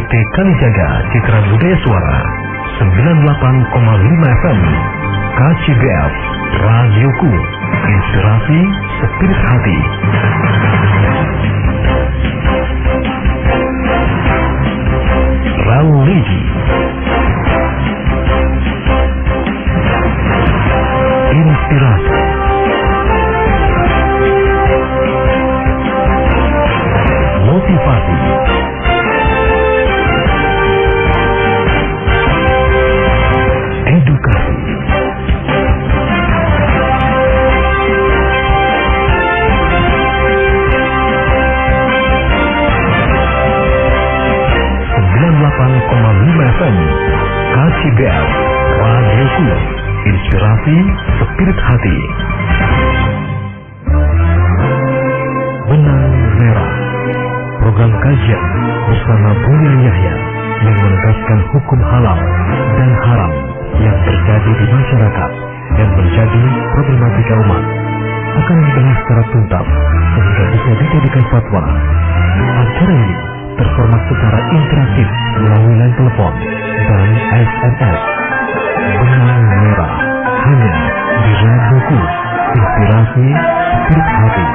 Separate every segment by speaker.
Speaker 1: PT Kalijaga Citra Budaya Suara 98,5 FM. KCBF Radioku, inspirasi spirit hati. Religi, inspirasi, motivasi, edukasi, FM KCBL Radioku, inspirasi spirit hati. Benang Merah, program kajian bersama Buya Yahya yang menegaskan hukum halal dan haram yang terjadi di masyarakat dan menjadi problematika umat akan dibahas secara tuntas sehingga bisa dijadikan fatwa. Acara ini terformat secara interaktif melalui line telepon dan SMS. Benang Merah hanya di Radioku, inspirasi spirit hati.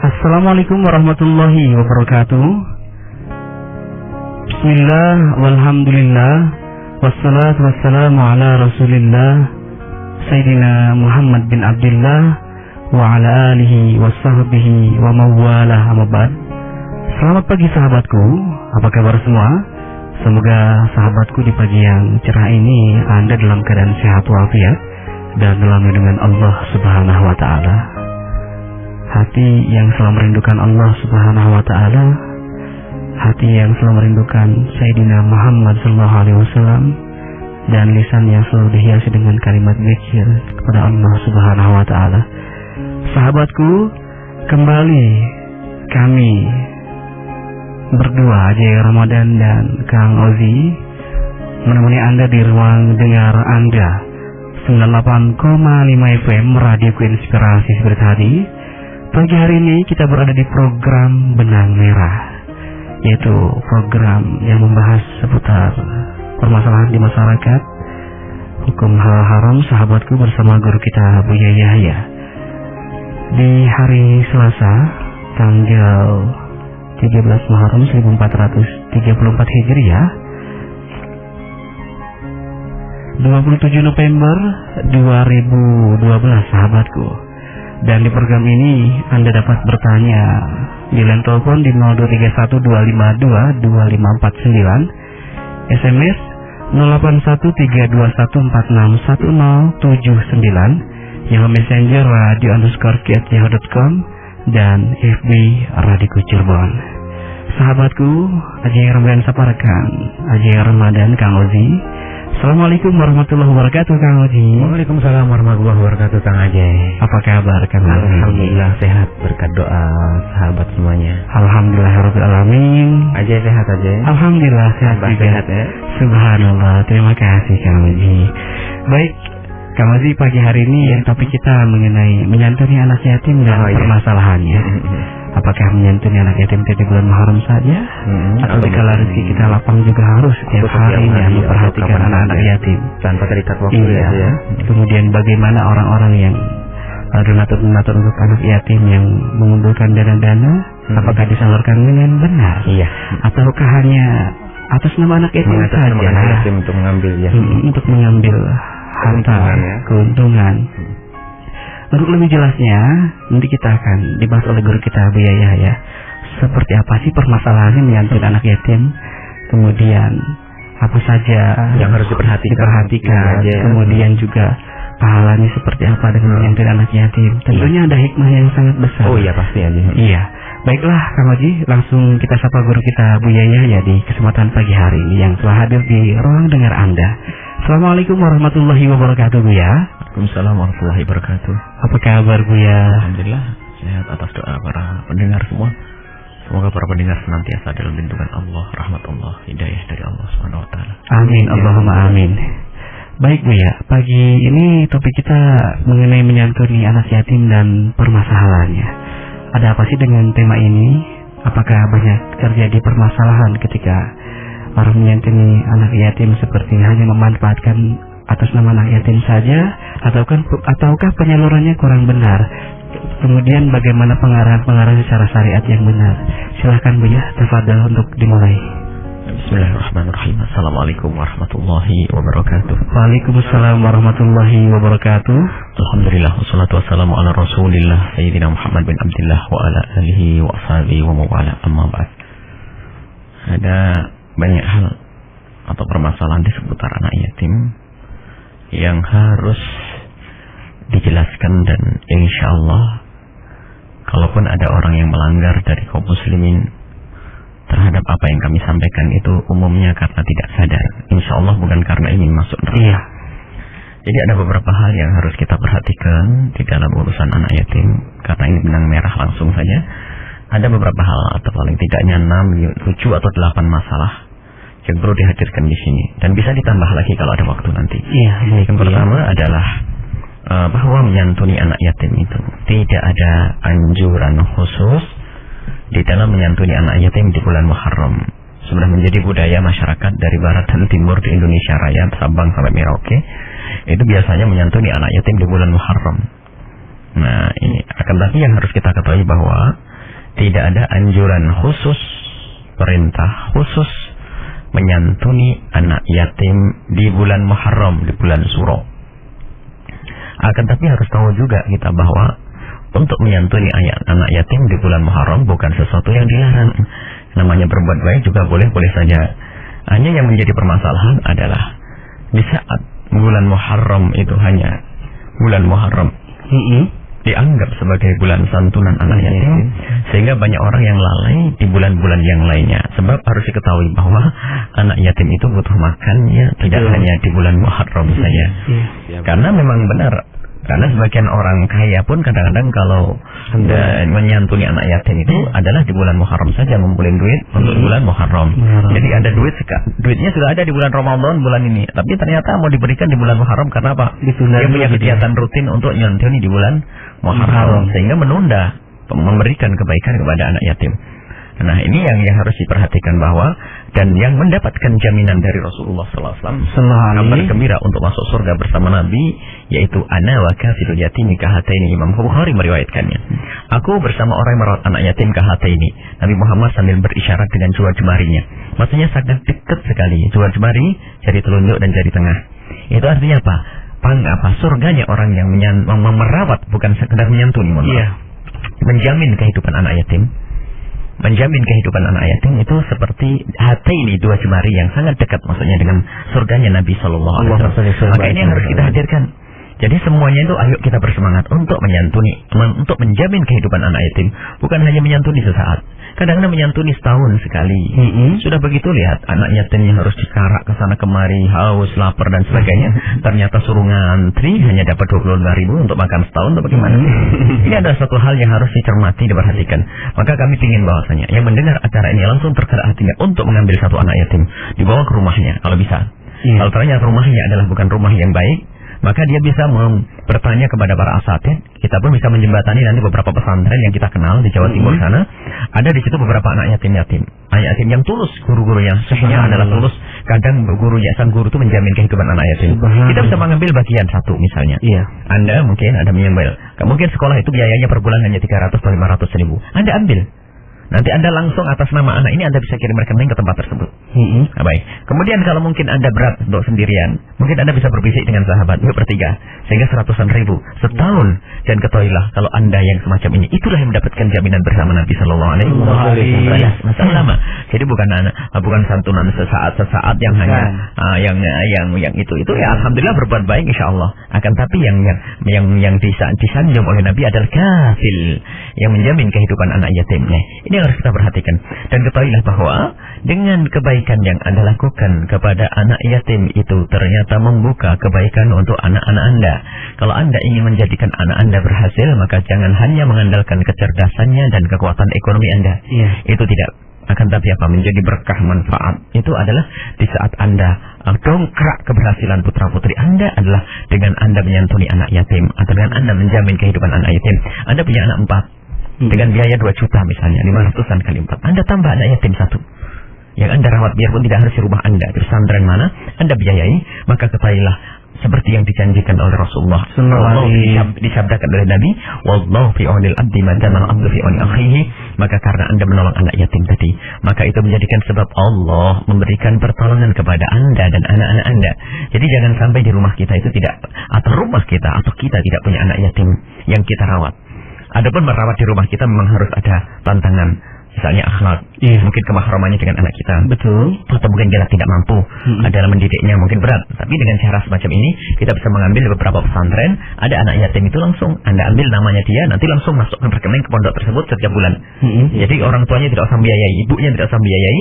Speaker 2: Assalamualaikum warahmatullahi wabarakatuh. Bismillah, walhamdulillah, wassalatu wassalamu ala rasulillah Sayyidina Muhammad bin Abdullah wa ala alihi wa sahbihi wa mawalah, amma ba'd. Selamat pagi sahabatku, apa kabar semua? Semoga sahabatku di pagi yang cerah ini Anda dalam keadaan sehat walafiat dan dalam lindungan Allah Subhanahu wa ta'ala. Hati yang selalu merindukan Allah Subhanahu wa ta'ala, hati yang selalu merindukan Sayyidina Muhammad sallallahu alaihi wasallam, dan lisan yang selalu dihiasi dengan kalimat zikir kepada Allah Subhanahu wa ta'ala. Sahabatku, kembali kami berdua, Ajay Ramadan dan Kang Ozi, menemani Anda di ruang dengar Anda 98,5 FM Radioku, inspirasi spirit hati. Pagi hari ini kita berada di program Benang Merah, yaitu program yang membahas seputar permasalahan di masyarakat, hukum halal haram, sahabatku, bersama guru kita Buya Yahya. Di hari Selasa, tanggal 13 Muharram 1434 Hijriah, 27 November 2012, sahabatku. Dan di program ini Anda dapat bertanya di line telepon di 0231222549, SMS 081321461079, yang Messenger radio_ki@yahoo.com, dan FB Radioku Cirebon. Sahabatku, Ajay Ramadan Saparakan, Ajay Ramadan Kang Ozi. Assalamualaikum warahmatullahi wabarakatuh, Kang Ozi.
Speaker 3: Waalaikumsalam warahmatullahi wabarakatuh, Kang Ajay.
Speaker 2: Apa kabar, Kang Ozi?
Speaker 3: Alhamdulillah sehat berkat doa sahabat semuanya.
Speaker 2: Alhamdulillahirabbil alamin.
Speaker 3: Ajay sehat, Ajay?
Speaker 2: Alhamdulillah sehat juga.
Speaker 3: Sehat ya.
Speaker 2: Subhanallah, terima kasih Kang Ozi. Baik, Kang Ozi, pagi hari ini yang topik kita mengenai menyantuni anak yatim dan permasalahannya. Apakah menyantuni anak yatim di bulan Muharram saja, atau jika rezeki kita lapang juga harus setiap hari memperhatikan anak-anak yatim
Speaker 3: tanpa terikat waktu?
Speaker 2: Iya. Ya. Kemudian bagaimana orang-orang yang donatur untuk anak yatim yang mengumpulkan dana-dana, apakah disalurkan dengan benar?
Speaker 3: Iya.
Speaker 2: Ataukah hanya atas nama anak yatim saja?
Speaker 3: Anak yatim untuk mengambil, ya.
Speaker 2: Untuk mengambil harta, keuntungan. Untuk lebih jelasnya, nanti kita akan dibahas oleh guru kita Buya Yahya. Seperti apa sih permasalahannya menyantuni anak yatim? Kemudian apa saja
Speaker 3: yang harus diperhatikan,
Speaker 2: kemudian juga pahalanya seperti apa dengan menyantuni anak yatim. Tentunya ada hikmah yang sangat besar.
Speaker 3: Oh iya, pasti aja.
Speaker 2: Iya. Baiklah Kang Haji, langsung kita sapa guru kita Buya Yahya di kesempatan pagi hari ini yang telah hadir di ruang dengar Anda. Assalamualaikum warahmatullahi wabarakatuh Buya.
Speaker 3: Waalaikumsalam warahmatullahi wabarakatuh.
Speaker 2: Apa kabar Buya?
Speaker 3: Alhamdulillah sehat atas doa para pendengar semua. Semoga para pendengar senantiasa dalam lindungan Allah, rahmat Allah, hidayah dari Allah Subhanahu wa taala.
Speaker 2: Amin, Allahumma amin. Baik Buya, pagi ini topik kita mengenai menyantuni anak yatim dan permasalahannya. Ada apa sih dengan tema ini? Apakah banyak terjadi permasalahan ketika orang menyantuni anak yatim seperti hanya memanfaatkan atas nama anak yatim saja, ataukah penyalurannya kurang benar? Kemudian bagaimana pengarahan secara syariat yang benar? Silahkan Buya, tafadhal untuk dimulai.
Speaker 3: Bismillahirrahmanirrahim. Assalamualaikum warahmatullahi wabarakatuh.
Speaker 2: Waalaikumsalam warahmatullahi wabarakatuh.
Speaker 3: Alhamdulillah, wassalatu wassalamu ala rasulillah Sayyidina Muhammad bin Abdullah wa ala alihi wa ashabihi wa mawala, amma ba'd. Ada banyak hal atau permasalahan di seputar anak yatim yang harus dijelaskan, dan insya Allah kalaupun ada orang yang melanggar dari kaum muslimin terhadap apa yang kami sampaikan, itu umumnya karena tidak sadar, insya Allah bukan karena ingin masuk neraka.
Speaker 2: Iya.
Speaker 3: Jadi ada beberapa hal yang harus kita perhatikan di dalam urusan anak yatim, karena ini benang merah langsung saja. Ada beberapa hal atau paling tidaknya 6, 7 atau 8 masalah yang perlu dihadirkan di sini, dan bisa ditambah lagi kalau ada waktu nanti.
Speaker 2: Iya.
Speaker 3: Yang pertama adalah bahwa menyantuni anak yatim itu tidak ada anjuran khusus di dalam menyantuni anak yatim di bulan Muharram. Sudah menjadi budaya masyarakat dari barat dan timur di Indonesia Raya, Sabang sampai Merauke, itu biasanya menyantuni anak yatim di bulan Muharram. Nah ini, akan tapi yang harus kita ketahui bahwa tidak ada anjuran khusus, perintah khusus menyantuni anak yatim di bulan Muharram, di bulan Suro. Akan tapi harus tahu juga kita bahwa untuk menyantuni anak yatim di bulan Muharram bukan sesuatu yang dilarang. Namanya berbuat baik juga boleh-boleh saja. Hanya yang menjadi permasalahan adalah di saat bulan Muharram itu hanya bulan Muharram dianggap sebagai bulan santunan anak yatim, sehingga banyak orang yang lalai di bulan-bulan yang lainnya. Sebab harus diketahui bahwa anak yatim itu butuh makannya tidak hanya di bulan Muharram saja. Karena memang benar, karena sebagian orang kaya pun kadang-kadang kalau menyantuni anak yatim itu adalah di bulan Muharram saja, ngumpulin duit untuk bulan Muharram. Jadi ada duitnya sudah ada di bulan Ramadan bulan ini, tapi ternyata mau diberikan di bulan Muharram karena apa? Dia punya kegiatan rutin untuk menyantuni di bulan Muharram, sehingga menunda memberikan kebaikan kepada anak yatim. Nah ini yang harus diperhatikan, bahwa dan yang mendapatkan jaminan dari Rasulullah SAW kabar gembira untuk masuk surga bersama Nabi, yaitu ana wa kafilul yatimi kahataini. Imam Bukhari meriwayatkannya. Aku bersama orang yang merawat anak yatim kahataini. Nabi Muhammad sambil berisyarat dengan dua jemarinya. Maksudnya sangat dekat sekali. Dua jemari, jari telunjuk dan jari tengah. Itu artinya apa? Surganya orang yang merawat, bukan sekedar menyantuni, menjamin kehidupan anak yatim. Menjamin kehidupan anak yatim itu seperti hataini, dua jemari yang sangat dekat, maksudnya dengan surganya Nabi Sallallahu Alaihi Wasallam. Maka ini yang harus kita hadirkan. Jadi semuanya itu ayo kita bersemangat untuk menyantuni, untuk menjamin kehidupan anak yatim. Bukan hanya menyantuni sesaat, kadang-kadang menyantuni setahun sekali. Sudah begitu lihat anak yatim yang harus dikarak ke sana kemari, haus, lapar dan sebagainya. Ternyata suruh ngantri hanya dapat 25.000 untuk makan setahun, atau bagaimana? Ini adalah satu hal yang harus dicermati, diperhatikan. Maka kami ingin bahwasanya yang mendengar acara ini langsung tergerak hatinya untuk mengambil satu anak yatim, dibawa ke rumahnya kalau bisa. Kalau ternyata rumahnya adalah bukan rumah yang baik, maka dia bisa bertanya kepada para asatid. Kita pun bisa menjembatani nanti beberapa pesantren yang kita kenal di Jawa Timur sana. Ada di situ beberapa anak yatim-yatim. Anak yatim yang tulus, guru-guru yang sesungguhnya adalah tulus. Kadang sang guru itu menjamin kehidupan anak yatim. Kita bisa mengambil bagian satu misalnya. Anda mungkin ada mengambil. Mungkin sekolah itu biayanya per bulan hanya 300 atau 500 ribu. Anda ambil. Nanti Anda langsung atas nama anak ini Anda bisa kirim rekening ke tempat tersebut. Nah, baik. Kemudian kalau mungkin Anda berat untuk sendirian, mungkin Anda bisa berbisik dengan sahabat, yuk bertiga, sehingga 100-an ribu setahun. Dan ketahuilah kalau Anda yang semacam ini, itulah yang mendapatkan jaminan bersama Nabi Sallallahu Alaihi Wasallam. Masalah jadi bukan santunan sesaat yang hanya yang itu ya alhamdulillah berbuat baik insya Allah. Akan tapi yang disanjung oleh Nabi adalah kafil yang menjamin kehidupan anak yatimnya. Ini yang harus kita perhatikan. Dan ketahuilah bahwa dengan kebaikan yang Anda lakukan kepada anak yatim itu ternyata membuka kebaikan untuk anak-anak Anda. Kalau Anda ingin menjadikan anak Anda berhasil, maka jangan hanya mengandalkan kecerdasannya dan kekuatan ekonomi Anda. Itu tidak. Akan tapi apa menjadi berkah manfaat itu adalah di saat Anda dongkrak keberhasilan putra-putri Anda adalah dengan Anda menyantuni anak yatim atau dengan Anda menjamin kehidupan anak yatim. Anda punya anak 4 dengan biaya 2 juta misalnya, 500-an kali 4. Anda tambah anak yatim 1 yang Anda rawat biarpun tidak harus di rumah Anda, di pesantren mana Anda biayai, maka ketahuilah seperti yang dijanjikan oleh Rasulullah disabdakan oleh Nabi, wallahu fi aunil abdi ma kana al-abdu fi auni akhihi. Maka karena Anda menolong anak yatim tadi, maka itu menjadikan sebab Allah memberikan pertolongan kepada Anda dan anak-anak Anda. Jadi jangan sampai di rumah kita itu tidak, atau rumah kita atau kita tidak punya anak yatim yang kita rawat. Adapun merawat di rumah kita memang harus ada tantangan, misalnya akhlak, mungkin kemahramannya dengan anak kita, betul, atau mungkin kita tidak mampu dalam mendidiknya, mungkin berat. Tapi dengan cara semacam ini kita bisa mengambil beberapa pesantren, ada anak yatim itu langsung Anda ambil namanya dia, nanti langsung masukkan rekening ke pondok tersebut setiap bulan. Jadi orang tuanya tidak usah biayai, ibunya tidak usah biayai,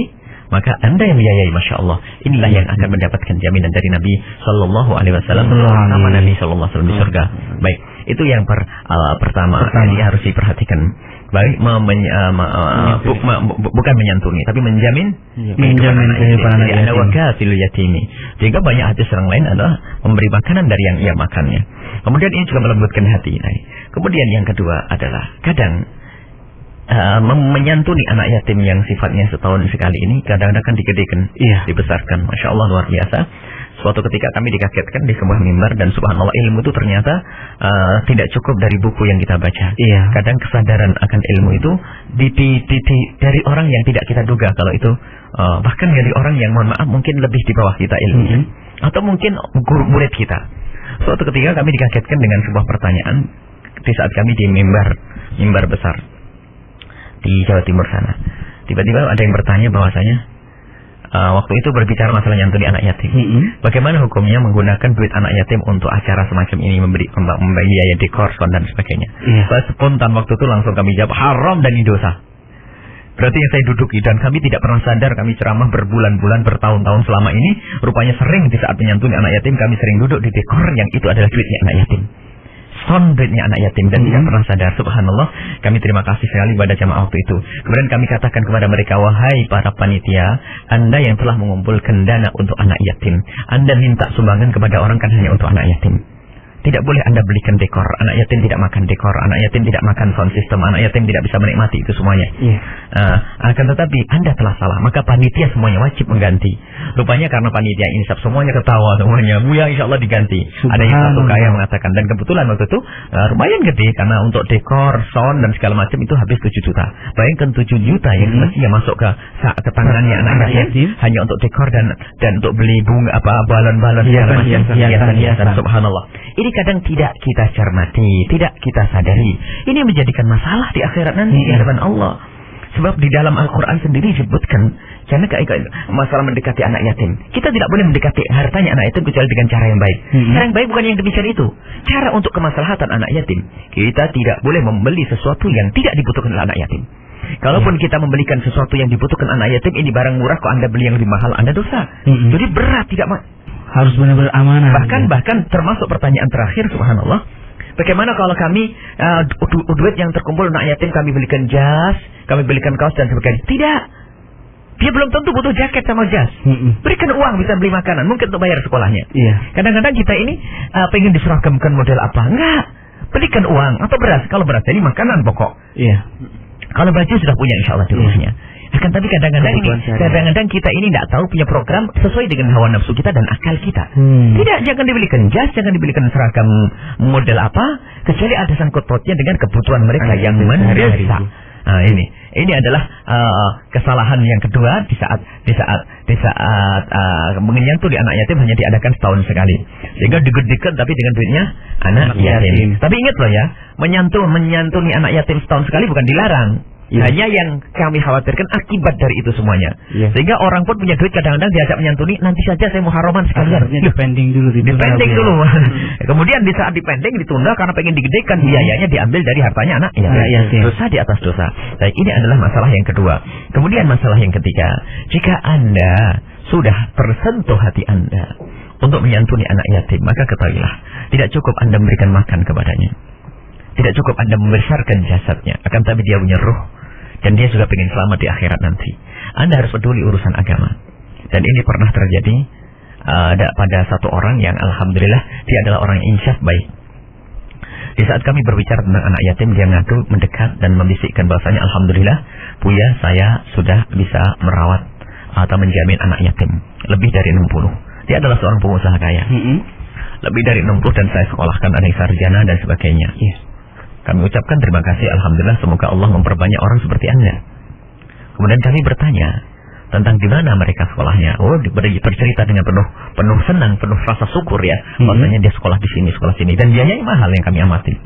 Speaker 3: maka Anda yang biayai, masya Allah. Inilah yang akan mendapatkan jaminan dari Nabi Sallallahu Alaihi Wasallam sama Nabi Sallallahu Alaihi Wasallam di surga. Baik, itu yang pertama yang harus diperhatikan. Baik, bukan menyantuni, tapi menjamin kehidupan anak yatim. Ada wakafil yatimi. Sehingga banyak hadis yang lain adalah memberi makanan dari yang ia makannya. Kemudian ini juga melembutkan hati. Kemudian yang kedua adalah kadang menyantuni anak yatim yang sifatnya setahun sekali ini kadang-kadang kan digedekan, dibesarkan. Masya Allah luar biasa. Suatu ketika kami dikagetkan di sebuah mimbar dan subhanallah ilmu itu ternyata tidak cukup dari buku yang kita baca. Kadang kesadaran akan ilmu itu dari orang yang tidak kita duga kalau itu bahkan dari orang yang mohon maaf mungkin lebih di bawah kita ilmunya atau mungkin guru murid kita. Suatu ketika kami dikagetkan dengan sebuah pertanyaan di saat kami di mimbar besar di Jawa Timur sana. Tiba-tiba ada yang bertanya bahwasanya waktu itu berbicara masalah nyantuni anak yatim. Bagaimana hukumnya menggunakan duit anak yatim untuk acara semacam ini, memberi biaya dekor, sound dan sebagainya. Saya spontan waktu itu langsung kami jawab haram dan ini dosa. Berarti yang saya duduki dan kami tidak pernah sadar, kami ceramah berbulan-bulan, bertahun-tahun selama ini, rupanya sering di saat menyantuni anak yatim kami sering duduk di dekor yang itu adalah duitnya anak yatim. Duitnya anak yatim dan tidak pernah sadar. Subhanallah, kami terima kasih sekali pada jamaah waktu itu. Kemudian kami katakan kepada mereka, wahai para panitia, Anda yang telah mengumpulkan dana untuk anak yatim, Anda minta sumbangan kepada orang kan hanya untuk anak yatim. Tidak boleh Anda belikan dekor. Anak yatim tidak makan dekor, anak yatim tidak makan sound system, anak yatim tidak bisa menikmati itu semuanya. Akan tetapi Anda telah salah, maka panitia semuanya wajib mengganti. Rupanya karena panitia insaf semuanya ketawa semuanya, Buya insya Allah diganti. Ada yang satu kaya mengatakan, dan kebetulan waktu itu lumayan gede karena untuk dekor, sound dan segala macam itu habis 7 juta. Bayangkan 7 juta yang semestinya masuk ke tangannya anak yatim hanya untuk dekor dan untuk beli bunga balon-balon segala macam hiasan. Subhanallah. Ini kadang tidak kita cermati, tidak kita sadari. Ini menjadikan masalah di akhirat nanti di hadapan Allah. Sebab di dalam Al-Quran sendiri disebutkan jangan masalah mendekati anak yatim. Kita tidak boleh mendekati hartanya anak yatim kecuali dengan cara yang baik. Cara yang baik bukan yang demikian itu. Cara untuk kemaslahatan anak yatim. Kita tidak boleh membeli sesuatu yang tidak dibutuhkan oleh anak yatim. Kalaupun kita membelikan sesuatu yang dibutuhkan anak yatim, ini barang murah kok Anda beli yang lebih mahal, Anda dosa. Jadi berat,
Speaker 2: harus benar-benar amanah.
Speaker 3: Bahkan termasuk pertanyaan terakhir, subhanallah, bagaimana kalau kami duit yang terkumpul anak yatim kami belikan jas, kami belikan kaos dan sebagainya? Tidak. Dia belum tentu butuh jaket sama jas. Berikan uang bisa beli makanan, mungkin untuk bayar sekolahnya. Kadang-kadang kita ini pengen diseragamkan model apa? Enggak. Belikan uang atau beras. Kalau beras ini makanan pokok. Kalau baju sudah punya insya Allah di rumahnya. Akan tapi kadang-kadang kita ini tidak tahu punya program sesuai dengan hawa nafsu kita dan akal kita. Tidak, jangan dibelikan jas, jangan dibelikan seragam model apa, kecuali ada sangkut pautnya dengan kebutuhan mereka yang mendesak. Nah, ini adalah kesalahan yang kedua di saat menyantuni anak yatim hanya diadakan setahun sekali. Sehingga deged-deged tapi dengan duitnya anak yatim. Tapi ingat loh ya, menyantuni anak yatim setahun sekali bukan dilarang. Hanya yang kami khawatirkan akibat dari itu semuanya. Sehingga orang pun punya duit kadang-kadang diajak menyantuni, nanti saja saya mau haroman sekalian.
Speaker 2: Dipending dulu.
Speaker 3: Kemudian di saat dipending ditunda karena pengen digedekan, biayanya diambil dari hartanya anak yatim. Dosa di atas dosa. Baik, ini adalah masalah yang kedua. Kemudian masalah yang ketiga, jika Anda sudah tersentuh hati Anda untuk menyantuni anak yatim, maka ketahuilah, tidak cukup Anda memberikan makan kepadanya. Tidak cukup Anda membesarkan jasadnya, akan tapi dia punya ruh dan dia juga ingin selamat di akhirat nanti. Anda harus peduli urusan agama. Dan ini pernah terjadi pada satu orang yang alhamdulillah dia adalah orang yang insyaf baik. Di saat kami berbicara tentang anak yatim, dia ngadu mendekat dan membisikkan bahasanya, alhamdulillah Buya, saya sudah bisa merawat atau menjamin anak yatim lebih dari 60. Dia adalah seorang pengusaha kaya. Lebih dari 60 dan saya sekolahkan anak sarjana dan sebagainya. Kami ucapkan terima kasih, alhamdulillah, semoga Allah memperbanyak orang seperti Anda. Kemudian kami bertanya tentang di mana mereka sekolahnya. Oh, bercerita dengan penuh senang, penuh rasa syukur ya. Maksudnya dia sekolah di sini, sekolah sini, dan biayanya mahal yang kami amati.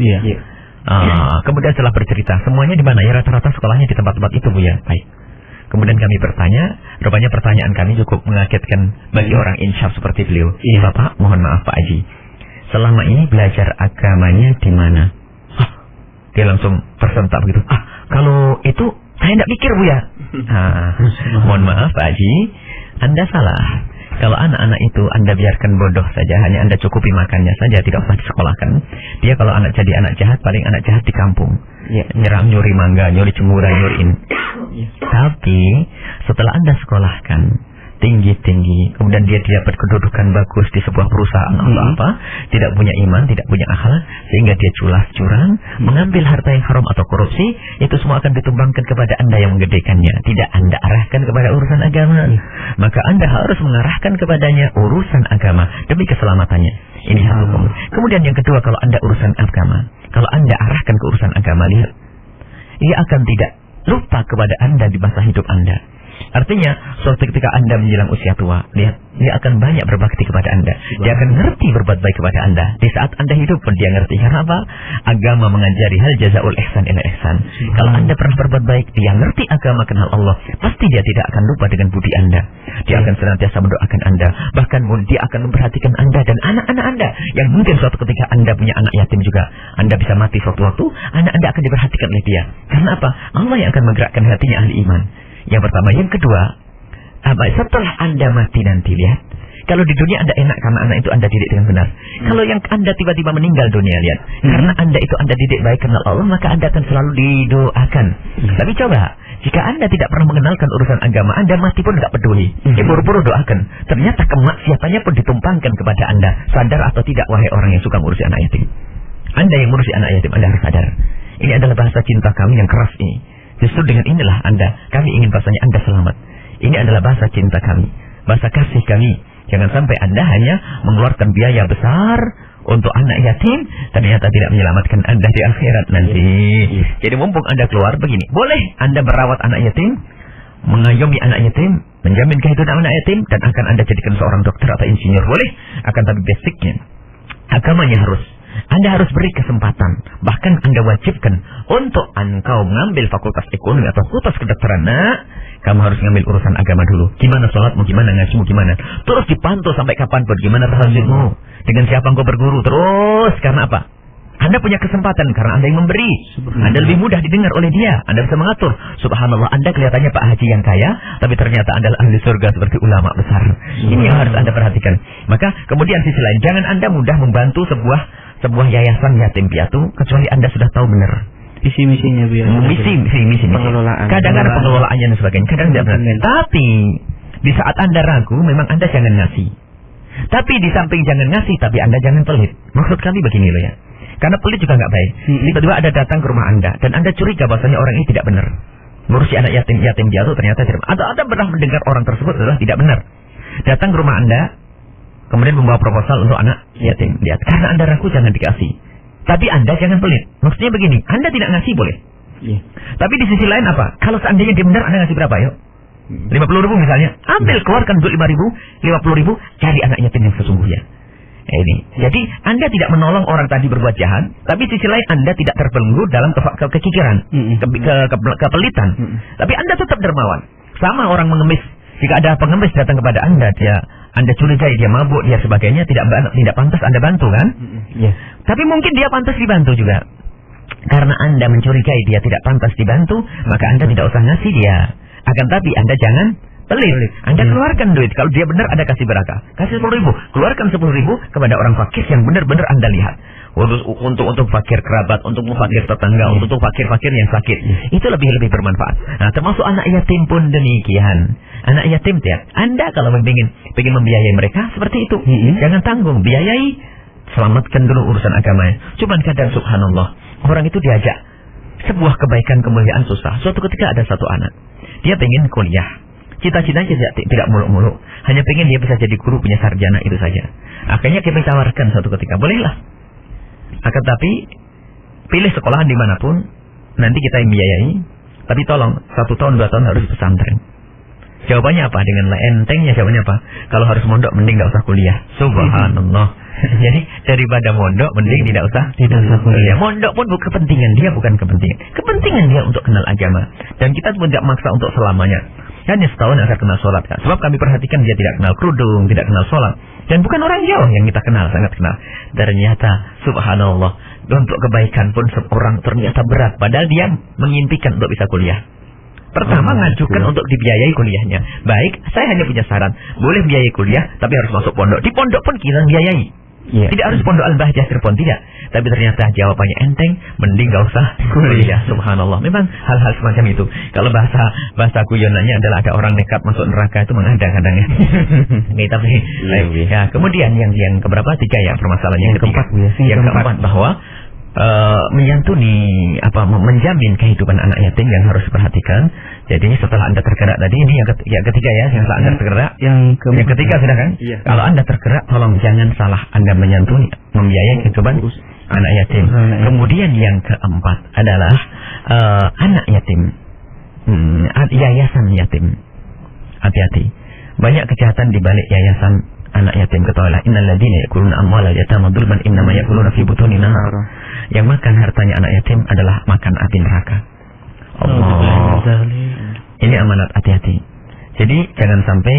Speaker 3: Kemudian setelah bercerita, semuanya di mana? Ya rata-rata sekolahnya di tempat-tempat itu, Bu ya. Baik. Kemudian kami bertanya, rupanya pertanyaan kami cukup mengagetkan bagi orang insyaf seperti beliau. Bapak, mohon maaf Pak Haji, selama ini belajar agamanya di mana? Dia langsung tersentak begitu. Kalau itu saya tidak pikir, Bu ya. Mohon maaf Pak Haji, Anda salah. Kalau anak-anak itu Anda biarkan bodoh saja, hanya Anda cukupi makannya saja, tidak usah disekolahkan. Dia kalau jadi anak jahat, paling anak jahat di kampung. Nyerang, nyuri mangga, nyuri cemura, nyuriin. Tapi setelah Anda sekolahkan tinggi-tinggi, kemudian dia dapat kedudukan bagus di sebuah perusahaan atau apa, tidak punya iman, tidak punya akhlak, sehingga dia culas curang, mengambil harta yang haram atau korupsi, itu semua akan ditumbangkan kepada Anda yang menggedekannya. Tidak Anda arahkan kepada urusan agama. Maka Anda harus mengarahkan kepadanya urusan agama demi keselamatannya. Ini satu. Kemudian yang kedua, kalau Anda urusan agama, kalau Anda arahkan ke urusan agama, lihat, ia akan tidak lupa kepada Anda di masa hidup Anda. Artinya, suatu ketika Anda menjelang usia tua, lihat, dia akan banyak berbakti kepada Anda. Dia akan ngerti berbuat baik kepada Anda. Di saat Anda hidup pun dia ngerti. Karena apa? Agama mengajari hal jazaul ihsan ila ihsan. Kalau Anda pernah berbuat baik, dia ngerti agama, kenal Allah, pasti dia tidak akan lupa dengan budi Anda. Dia akan senantiasa mendoakan Anda. Bahkan dia akan memperhatikan Anda dan anak-anak Anda. Yang mungkin suatu ketika Anda punya anak yatim juga, Anda bisa mati suatu waktu, anak Anda akan diperhatikan oleh dia. Karena apa? Allah yang akan menggerakkan hatinya ahli iman. Yang pertama. Yang kedua, setelah Anda mati nanti, lihat, kalau di dunia Anda enak karena anak itu Anda didik dengan benar. Kalau yang Anda tiba-tiba meninggal dunia, lihat, karena Anda itu Anda didik baik kenal Allah, maka Anda akan selalu didoakan. Tapi coba, jika Anda tidak pernah mengenalkan urusan agama, Anda mati pun tidak peduli. Buru-buru doakan. Ternyata kemaksiatannya pun ditumpangkan kepada Anda. Sadar atau tidak, wahai orang yang suka ngurusi anak yatim? Anda yang ngurusi anak yatim, Anda harus sadar. Ini adalah bahasa cinta kami yang keras ini. Justru dengan inilah kami ingin bahasanya Anda selamat. Ini adalah bahasa cinta kami, bahasa kasih kami. Jangan sampai Anda hanya mengeluarkan biaya besar untuk anak yatim, ternyata tidak menyelamatkan Anda di akhirat nanti. Jadi mumpung Anda keluar begini, boleh Anda merawat anak yatim, mengayomi anak yatim, menjamin kehidupan anak yatim, dan akan Anda jadikan seorang dokter atau insinyur, boleh. Akan tapi basicnya, agamanya harus. Anda harus beri kesempatan, bahkan Anda wajibkan untuk engkau mengambil fakultas ekonomi atau fakultas kedokteran. Kamu harus ngambil urusan agama dulu. Gimana sholatmu, gimana ngajimu, gimana. Terus dipantau sampai kapanpun, gimana tahajudmu, dengan siapa engkau berguru. Terus, karena apa? Anda punya kesempatan karena Anda yang memberi. Anda lebih mudah didengar oleh dia. Anda bisa mengatur. Subhanallah, Anda kelihatannya Pak Haji yang kaya, tapi ternyata Anda ahli surga seperti ulama besar. Ini yang harus Anda perhatikan. Maka kemudian sisi lain, jangan Anda mudah membantu sebuah yayasan yatim piatu kecuali Anda sudah tahu benar
Speaker 2: visi-misinya, Bu ya.
Speaker 3: Misi pengelolaan. Kadang-kadang pengelolaannya dan sebagainya, kadang tidak benar. Tapi di saat Anda ragu, memang Anda jangan ngasih. Tapi di samping jangan ngasih, tapi Anda jangan pelit. Maksud kami begini loh ya. Karena pelit juga nggak baik. Tiba-tiba ada datang ke rumah Anda dan Anda curiga bahwasanya orang ini tidak benar. Ngurusi anak yatim piatu ternyata tidak. Atau Anda pernah mendengar orang tersebut adalah tidak benar. Datang ke rumah Anda, kemudian membawa proposal untuk anak yatim. Lihat, karena Anda ragu jangan dikasih. Tapi Anda jangan pelit. Maksudnya begini, Anda tidak ngasih boleh.
Speaker 2: Iya.
Speaker 3: Tapi di sisi lain apa? Kalau seandainya dia benar, Anda ngasih berapa? Yuk, 50.000 misalnya. Ambil, keluarkan untuk 5.000, 50.000, cari anak yatim yang sesungguhnya. Ini. Jadi Anda tidak menolong orang tadi berbuat jahat, tapi sisi lain Anda tidak terbelenggu dalam kekikiran, kepelitan. Tapi Anda tetap dermawan. Sama orang mengemis. Jika ada pengemis datang kepada Anda curigai dia mabuk, dia sebagainya, tidak pantas Anda bantu kan?
Speaker 2: Yes.
Speaker 3: Tapi mungkin dia pantas dibantu juga. Karena Anda mencurigai dia tidak pantas dibantu, maka Anda tidak usah ngasih dia. Akan tapi Anda jangan pelit. Anda keluarkan duit. Kalau dia benar, Anda kasih berakah. Kasih 10.000. Keluarkan 10.000 kepada orang fakir yang benar-benar Anda lihat. Untuk fakir kerabat, untuk fakir tetangga, untuk fakir-fakir yang sakit. Itu lebih bermanfaat. Nah, termasuk anak yatim pun demikian. Anak yatim tiap. Anda kalau ingin membiayai mereka seperti itu. Jangan tanggung, biayai. Selamatkan dulu urusan agamanya. Cuman kadang subhanallah, orang itu diajak sebuah kebaikan kemuliaan susah. Suatu ketika ada satu anak, dia pengen kuliah. Cita-citanya tidak muluk-muluk. Hanya pengen dia bisa jadi guru, punya sarjana, itu saja. Akhirnya kita tawarkan suatu ketika, bolehlah. Akan tapi pilih sekolahan dimanapun, nanti kita yang biayai. Tapi tolong 1 tahun 2 tahun harus pesantren. Jawabannya apa? Dengan entengnya jawabannya apa? Kalau harus mondok mending nggak usah kuliah. Subhanallah. Jadi daripada mondok mending tidak usah kuliah. Mondok pun bukan kepentingan dia, bukan kepentingan. Kepentingan dia untuk kenal agama. Dan kita pun tidak maksa untuk selamanya. Hanya setahun agar kenal sholat kan. Sebab kami perhatikan dia tidak kenal kerudung, tidak kenal sholat. Dan bukan orang Jawa yang kita kenal, sangat kenal. Ternyata subhanallah, untuk kebaikan pun seorang ternyata berat. Padahal dia mengimpikan untuk bisa kuliah. Pertama ngajukan untuk dibiayai kuliahnya. Baik, saya hanya punya saran. Boleh biayai kuliah, tapi harus masuk pondok. Di pondok pun kita biayai. Tidak harus pondok Al-Bahjah Cirebon, tidak. Tapi ternyata jawabannya enteng, mending gak usah kuliah. Subhanallah. Memang hal-hal semacam itu. Kalau bahasa guyonannya adalah ada orang nekat masuk neraka, itu mengada kadang-kadang ya. Tapi ya, kemudian yang keberapa? 3 ya permasalahan yang keempat. Yang keempat bahwa menyantuni menjamin kehidupan anak yatim yang harus diperhatikan. Jadi setelah Anda tergerak tadi, ini yang ketiga ya, yang setelah Anda tergerak, yang ketiga sudah kan? Iya. Kalau Anda tergerak, tolong jangan salah Anda menyantuni, membiayai kehidupan anak yatim. Kemudian yang keempat adalah anak yatim, yayasan yatim. Hati-hati, banyak kejahatan di balik yayasan anak yatim. Ketahuilah, innal ladzina yakuluna amwalal yatama dzulman innama yakuluna fi butunihim nar. Yang makan hartanya anak yatim adalah makan api neraka. Allah. Ini amanat, hati-hati. Jadi jangan sampai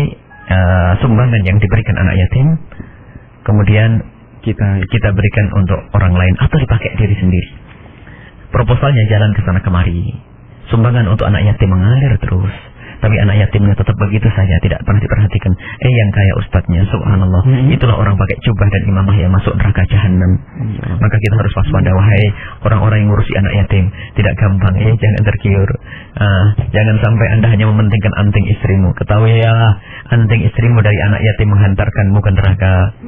Speaker 3: sumbangan yang diberikan anak yatim kemudian kita berikan untuk orang lain atau dipakai diri sendiri. Proposalnya jalan ke sana kemari. Sumbangan untuk anak yatim mengalir terus. Tapi anak yatimnya tetap begitu saja, tidak pernah diperhatikan. Yang kaya ustadznya, subhanallah. Itulah orang pakai jubah dan imamah yang masuk neraka jahanam. Maka kita harus waspada, wahai orang-orang yang ngurusi anak yatim. Tidak gampang, jangan tergiur. Jangan sampai Anda hanya mementingkan anting istrimu. Ketahui ya, anting istrimu dari anak yatim menghantarkanmu ke neraka.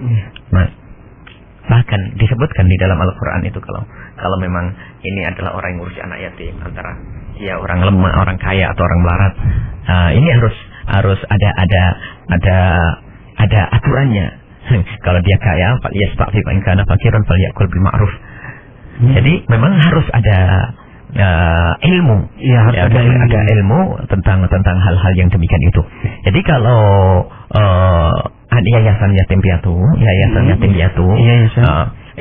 Speaker 3: Bahkan disebutkan di dalam Al-Quran itu, kalau memang ini adalah orang yang ngurusi anak yatim, antara dia orang lemah, orang kaya atau orang melarat, ini harus ada aturannya. Kalau dia kaya, yasta'fif in kana fakiran falyakul bil ma'ruf. Jadi memang harus ada ilmu, ada ilmu tentang hal-hal yang demikian itu. Jadi kalau yayasan yatim piatu,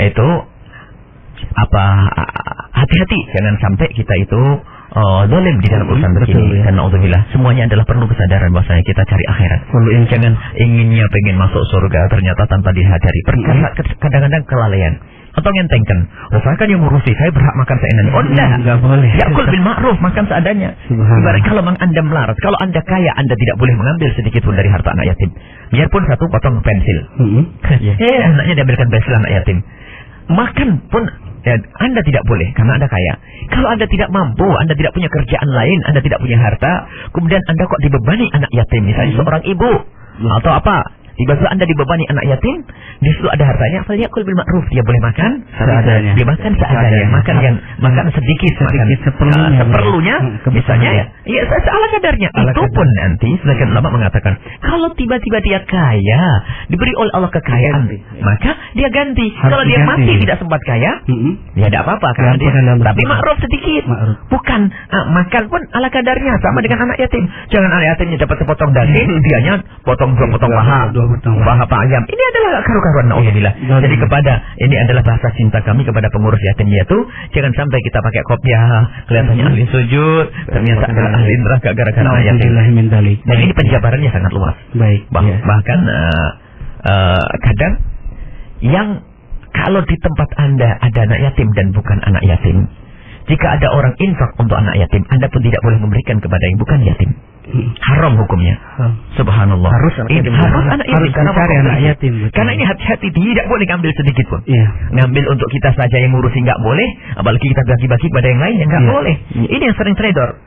Speaker 3: itu hati-hati, jangan sampai kita itu zalim di dalam urusan begini. Dan naudzubillah, semuanya adalah perlu kesadaran bahwasanya kita cari akhirat. Jangan inginnya pengen masuk surga ternyata tanpa disadari. Kadang-kadang kelalaian atau ngentengkan. Saya kan yang ngurusi, saya berhak makan seenaknya. Enggak boleh. Yakul bil ma'ruf, makan seadanya. Ibarat kalau Anda melarat, kalau Anda kaya, Anda tidak boleh mengambil sedikit pun dari harta anak yatim. Biarpun 1 potong pensil. Anaknya diambilkan pensil anak yatim. Makan pun Anda tidak boleh karena Anda kaya. Kalau Anda tidak mampu, Anda tidak punya kerjaan lain, Anda tidak punya harta, kemudian Anda kok dibebani anak yatim, misalnya seorang ibu atau apa, Tiba-tiba Anda dibebani anak yatim, di situ ada hartanya, falyakul bil ma'ruf, dia boleh makan
Speaker 2: seadanya.
Speaker 3: Dia makan seadanya, makan sedikit seperlunya, misalnya ya. Iya, ala kadarnya. Itu pun nanti sebagian ulama mengatakan, kalau tiba-tiba dia kaya, diberi oleh Allah kekayaan, maka dia ganti. Kalau dia mati tidak sempat kaya, ya tidak apa-apa karena dia, tapi ma'ruf sedikit. Bukan makan pun ala kadarnya, sama dengan anak yatim. Jangan anak yatimnya dapat sepotong daging, dianya potong 2 potong paha ayam. Ini adalah karu-karuan, naudzubillah. Jadi ini adalah bahasa cinta kami kepada pengurus yatim yaitu jangan sampai kita pakai kopiah, kelihatannya ahli sujud, ternyata adalah ahli neraka gara-gara anak yatim. Dan ini penjabarannya sangat luas.
Speaker 2: Baik.
Speaker 3: Bahkan kadang yang kalau di tempat Anda ada anak yatim dan bukan anak yatim, jika ada orang infak untuk anak yatim, Anda pun tidak boleh memberikan kepada yang bukan yatim. Haram hukumnya. Subhanallah. Harus anak yatim. Anak yatim. Karena ini hati-hati, tidak boleh ngambil sedikit pun. Ngambil untuk kita saja yang ngurusi nggak boleh, apalagi kita bagi-bagi pada yang lain yang nggak boleh. Ini yang sering trader.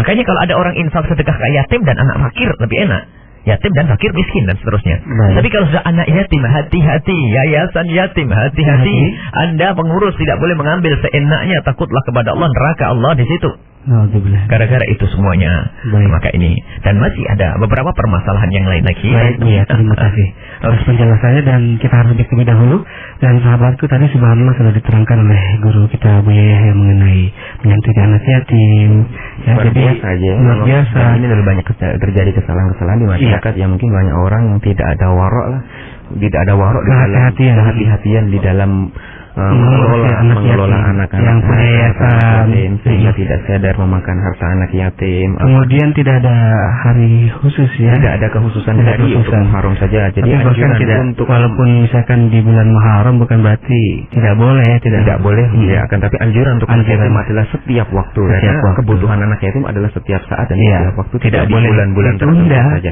Speaker 3: Makanya kalau ada orang infak sedekah ke yatim dan anak fakir lebih enak. Yatim dan fakir miskin dan seterusnya. Tapi kalau sudah anak yatim, hati-hati. Yayasan yatim, hati-hati. Anda pengurus tidak boleh mengambil seenaknya. Takutlah kepada Allah, neraka Allah di situ. Gara-gara itu semuanya. Maka ini. Dan masih ada beberapa permasalahan yang lain lagi.
Speaker 2: Baik, ya, terima kasih atas penjelasannya, dan kita harus break terlebih dahulu. Dan sahabatku, tadi subhanallah sudah diterangkan oleh guru kita Buya Yahya mengenai menyantuni anak yatim. Ya, jadi luar biasa.
Speaker 4: Ini lebih banyak terjadi kesalahan-kesalahan di masyarakat yang mungkin banyak orang yang tidak ada warok lah, tidak ada warok di dalam kehati-hatian di dalam mengelola anak-anak
Speaker 2: yang punya yayasan,
Speaker 4: sehingga tidak sadar memakan harta anak yatim.
Speaker 2: Kemudian tidak ada hari khusus, ya,
Speaker 4: tidak ada kekhususan dari untuk Muharram saja. Jadi
Speaker 2: bahkan tidak, walaupun misalkan di bulan Muharram bukan berarti tidak boleh, tidak boleh.
Speaker 4: Ya, akan tapi anjuran untuk anak yatim adalah setiap waktu. Karena kebutuhan anak yatim adalah setiap saat dan setiap waktu, tidak di bulan-bulan tertentu saja.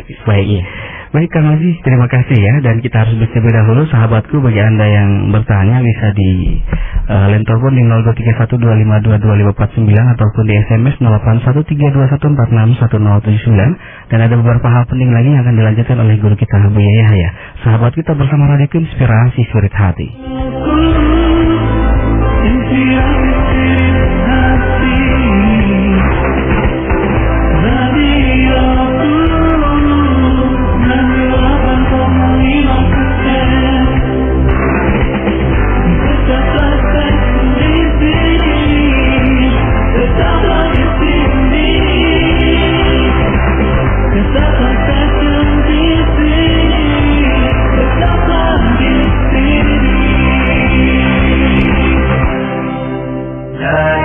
Speaker 2: Baik Kang Haji, terima kasih ya. Dan kita harus bersedia dahulu, sahabatku. Bagi Anda yang bertanya bisa di line telepon di 0231252249 ataupun di SMS 081321461079. Dan ada beberapa hal penting lagi yang akan dilanjutkan oleh guru kita Buya Yahya. Sahabat, kita bersama Radio Inspirasi Spirit Hati.
Speaker 5: La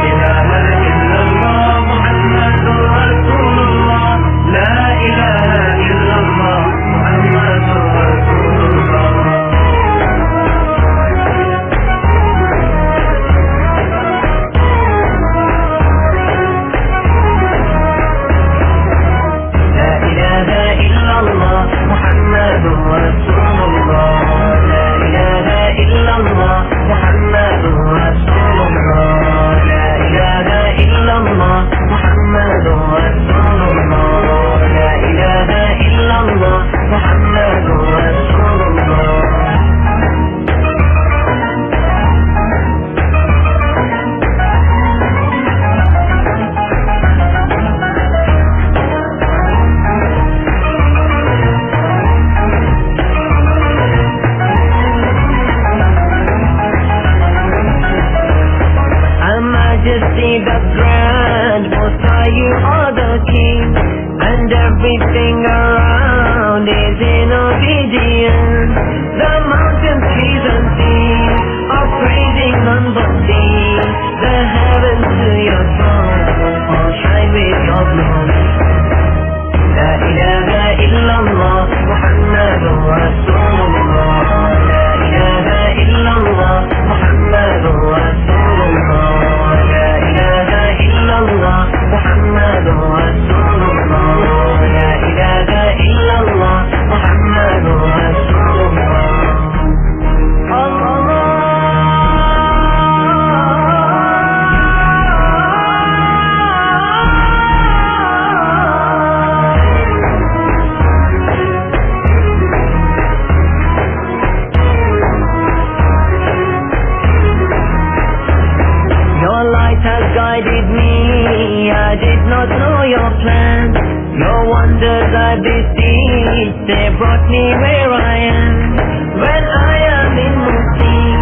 Speaker 5: all your plans, your wonders I beseech, they brought me where I am. When I am in need,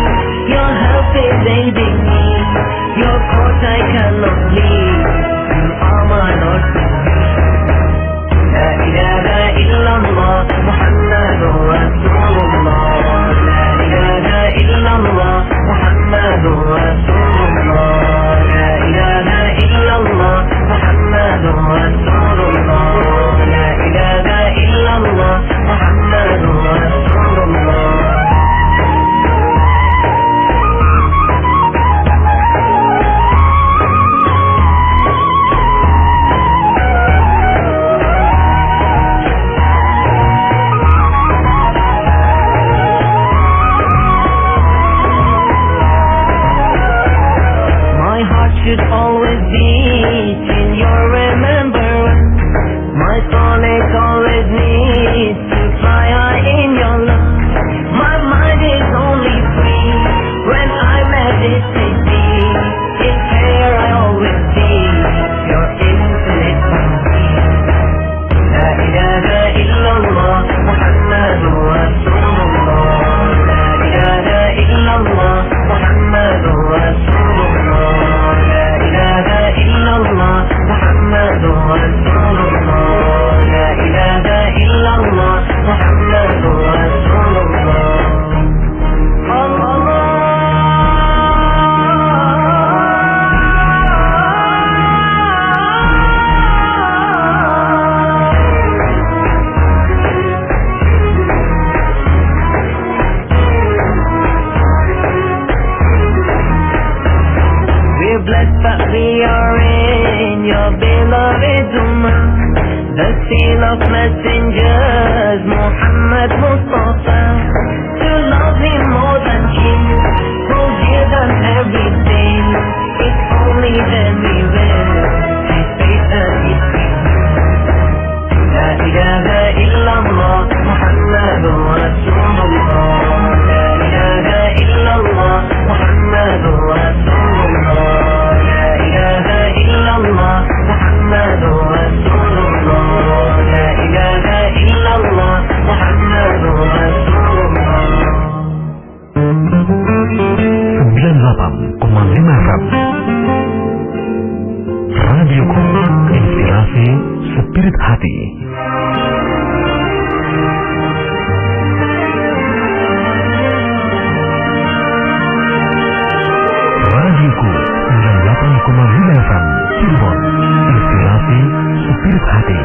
Speaker 5: your help is aiding me, your court I cannot leave, you are my Lord. La ilaha illallah, Muhammadur Rasulullah. La ilaha illallah, Muhammadur Rasulullah. La ilaha illallah, Muhammadur Rasulullah. La ilaha illallah, Muhammadur Rasulullah. Should always beat in your remembrance. My soul it always needs to fly high in your love. My mind is only free when I meditate deep. It's here I always see your infinite bounty. La ilaha illallah, Muhammadur Rasulullah. La ilaha illallah, Muhammadur Rasulullah. illallah Muhammadur Rasulullah. La ilaha illallah Muhammadur Rasulullah. We're blessed that we are in your beloved Ummah, the seal of messengers, Muhammad Mustafa. To love him more than him, forgive than everything. It's only then we will have faith and his La ilaha illallah, Muhammadur Rasulullah. La ilaha illallah, Muhammadur Rasulullah. La ilaha illallah, Muhammadur Rasulullah. La ilaha illallah, Muhammadur Rasulullah.
Speaker 1: 98,5 FM Radioku, inspirasi spirit hati. Radioku 98,5 FM Cirebon, inspirasi spirit hati.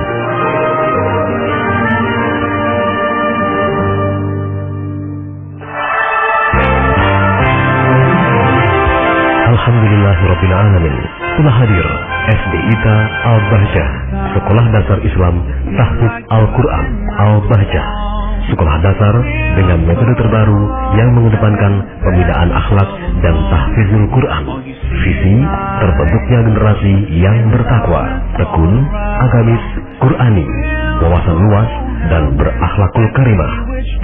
Speaker 1: Alhamdulillahirabbil alamin. Telah hadir SD ITA Al-Bahjah, Sekolah Dasar Islam Tahfiz Al-Quran Al-Bahjah. Sekolah dasar dengan metode terbaru yang mengedepankan pembinaan akhlak dan tahfizul Quran. Visi terbentuknya generasi yang bertakwa, tekun, agamis, Qurani, wawasan luas, dan berakhlakul karimah.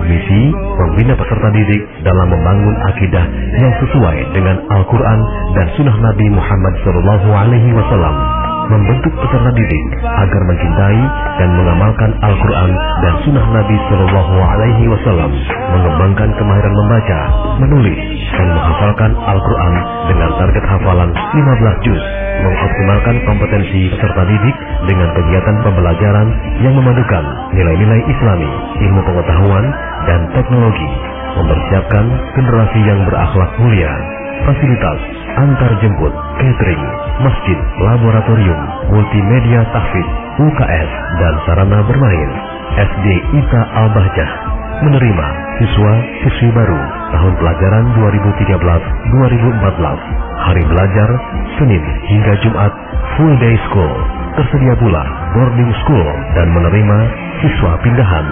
Speaker 1: Misi membina peserta didik dalam membangun akidah yang sesuai dengan Al-Quran dan Sunnah Nabi Muhammad SAW. Membentuk peserta didik agar mencintai dan mengamalkan Al-Quran dan Sunnah Nabi SAW, mengembangkan kemahiran membaca, menulis, dan menghafalkan Al-Quran dengan target hafalan 15 juz, mengoptimalkan kompetensi peserta didik dengan kegiatan pembelajaran yang memadukan nilai-nilai Islami, ilmu pengetahuan, dan teknologi, mempersiapkan generasi yang berakhlak mulia. Fasilitas antar jemput, catering, masjid, laboratorium, multimedia tahfiz, UKS, dan sarana bermain. SD ITA Al-Bahjah menerima siswa-siswi baru tahun pelajaran 2013-2014. Hari belajar Senin hingga Jumat full day school. Tersedia pula boarding school dan menerima siswa pindahan.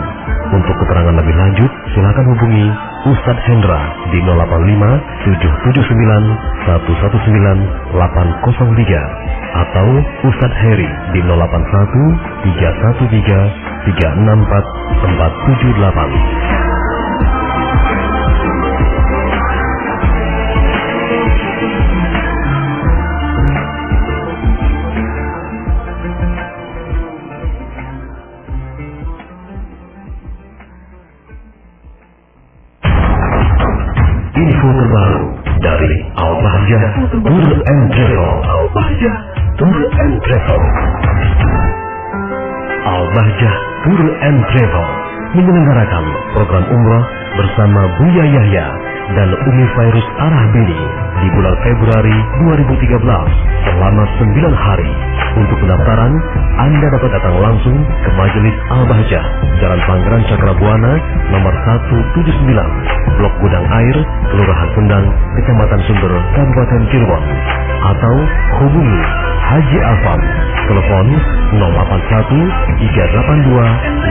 Speaker 1: Untuk keterangan lebih lanjut, silakan hubungi Ustadz Hendra di 085 779 119 803 atau Ustadz Heri di 081 313 364 478. terbaru dari Al-Bahjah Tour and Travel. Al-Bahjah Tour and Travel. Al-Bahjah Tour and Travel menyelenggarakan program umrah bersama Buya Yahya dan Umi Fairuz Arahbini di bulan Februari 2013 selama 9 hari. Untuk pendaftaran, Anda dapat datang langsung ke Majelis Al-Bahjah, Jalan Pangeran Cakrabuana, nomor 179, Blok Gudang Air, Kelurahan Sendang, Kecamatan Sumber, Kabupaten Cirebon. Atau hubungi Haji Afam, telepon 081 382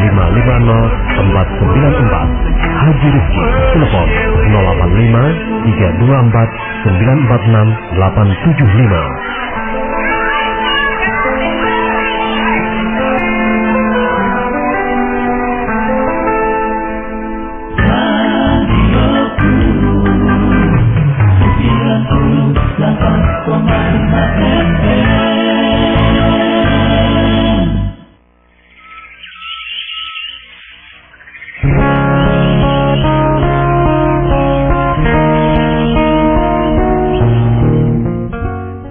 Speaker 1: 550 494. Haji Rizki, telepon 085 324 946 875.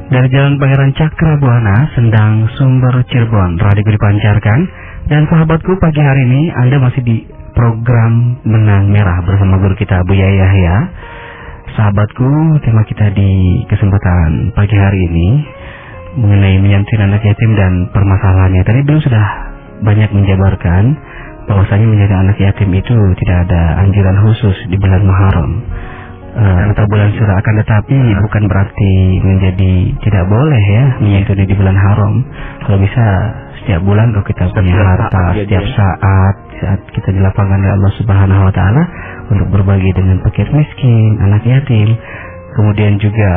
Speaker 2: Dari Jalan Pangeran Cakrabuana, Sendang, Sumber, Cirebon, radio dipancarkan. Dan sahabatku, pagi hari ini Anda masih di program Benang Merah bersama guru kita Buya Yahya. Sahabatku, tema kita di kesempatan pagi hari ini mengenai menyantuni anak yatim dan permasalahannya. Tadi beliau sudah banyak menjabarkan bahwasanya menjadi anak yatim itu tidak ada anjuran khusus di bulan Muharram atau bulan surah, akan tetapi bukan berarti menjadi tidak boleh ya menyantuni di bulan haram. Kalau bisa setiap bulan kalau kita punya harta, setiap saat kita di lapangan dari Allah Subhanahu Wa Taala untuk berbagi dengan fakir miskin, anak yatim. Kemudian juga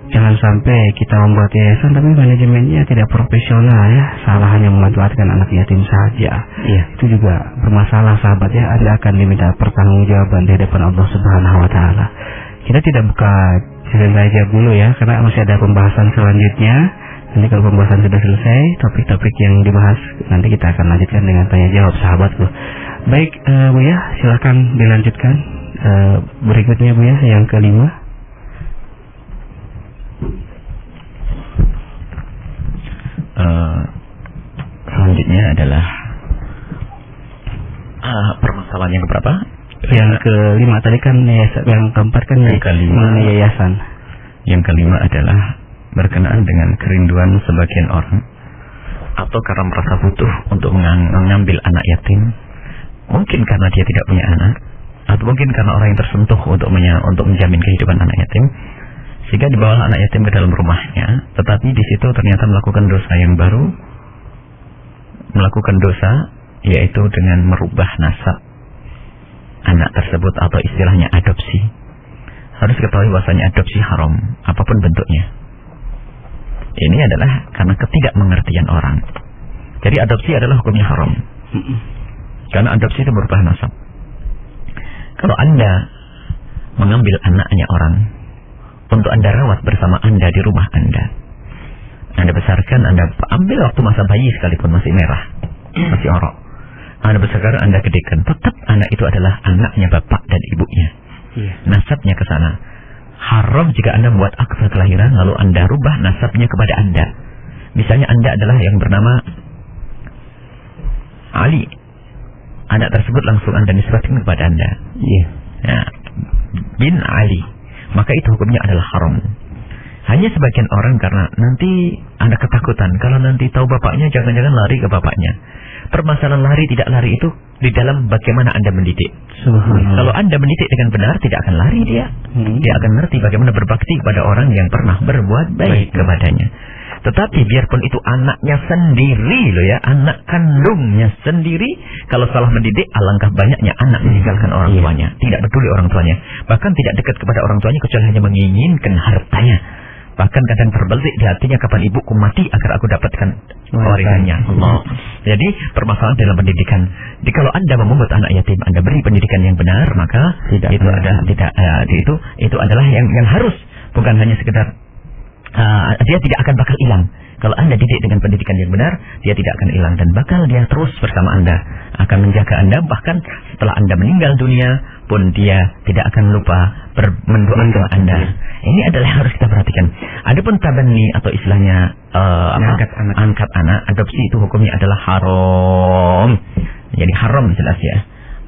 Speaker 2: jangan sampai kita membuat yayasan tapi manajemennya tidak profesional ya, salah hanya memanfaatkan anak yatim saja. Iya, itu juga bermasalah sahabat ya. Anda akan diminta pertanggungjawaban di hadapan Allah Subhanahu Wa Taala. Kita tidak buka cerita aja dulu ya, karena masih ada pembahasan selanjutnya. Nanti kalau pembahasan sudah selesai, topik-topik yang dibahas nanti kita akan lanjutkan dengan tanya jawab sahabatku. Baik, Bu ya, silakan dilanjutkan. Berikutnya Bu ya, yang kelima.
Speaker 3: Selanjutnya adalah permasalahan yang keberapa?
Speaker 2: Yang kelima tadi kan yayasan, yang keempat kan mengenai yayasan.
Speaker 3: Yang kelima adalah berkenaan dengan kerinduan sebagian orang atau karena merasa butuh untuk mengambil anak yatim, mungkin karena dia tidak punya anak, atau mungkin karena orang yang tersentuh untuk menjamin kehidupan anak yatim, sehingga dibawa anak yatim ke dalam rumahnya, tetapi di situ ternyata melakukan dosa yang baru, melakukan dosa yaitu dengan merubah nasab anak tersebut atau istilahnya adopsi. Harus ketahui bahwasanya adopsi haram apapun bentuknya. Ini adalah karena ketidakmengertian orang. Jadi adopsi adalah hukumnya haram. Karena adopsi itu merubah nasab. Kalau Anda mengambil anaknya orang untuk Anda rawat bersama Anda di rumah Anda besarkan, Anda ambil waktu masa bayi sekalipun masih merah, masih orok, Anda besarkan, Anda gedekan, tetap anak itu adalah anaknya bapak dan ibunya. Nasabnya ke sana. Haram jika Anda membuat akta kelahiran lalu Anda rubah nasabnya kepada Anda. Misalnya Anda adalah yang bernama Ali, anak tersebut langsung Anda nisbatkan kepada Anda. Nah, bin Ali, maka itu hukumnya adalah haram. Hanya sebagian orang karena nanti Anda ketakutan, kalau nanti tahu bapaknya jangan-jangan lari ke bapaknya. Permasalahan lari tidak lari itu di dalam bagaimana Anda mendidik. Kalau Anda mendidik dengan benar, tidak akan lari dia. Dia akan ngerti bagaimana berbakti kepada orang yang pernah berbuat baik kepadanya. Tetapi biarpun itu anaknya sendiri loh ya, anak kandungnya sendiri, kalau salah mendidik, alangkah banyaknya anak meninggalkan orang tuanya, tidak peduli orang tuanya, bahkan tidak dekat kepada orang tuanya kecuali hanya menginginkan hartanya. Bahkan kadang terbelit di hatinya, kapan ibuku mati agar aku dapatkan warisannya. Jadi permasalahan dalam pendidikan. Jadi kalau Anda memungut anak yatim, Anda beri pendidikan yang benar, maka itu adalah yang harus, bukan hanya sekedar dia tidak akan bakal hilang. Kalau Anda didik dengan pendidikan yang benar, dia tidak akan hilang dan bakal dia terus bersama Anda, akan menjaga Anda, bahkan setelah Anda meninggal dunia pun dia tidak akan lupa mendoakan Anda. Ini adalah yang harus kita perhatikan. Adapun tabanni atau istilahnya angkat anak, adopsi itu hukumnya adalah haram. Jadi haram jelas ya.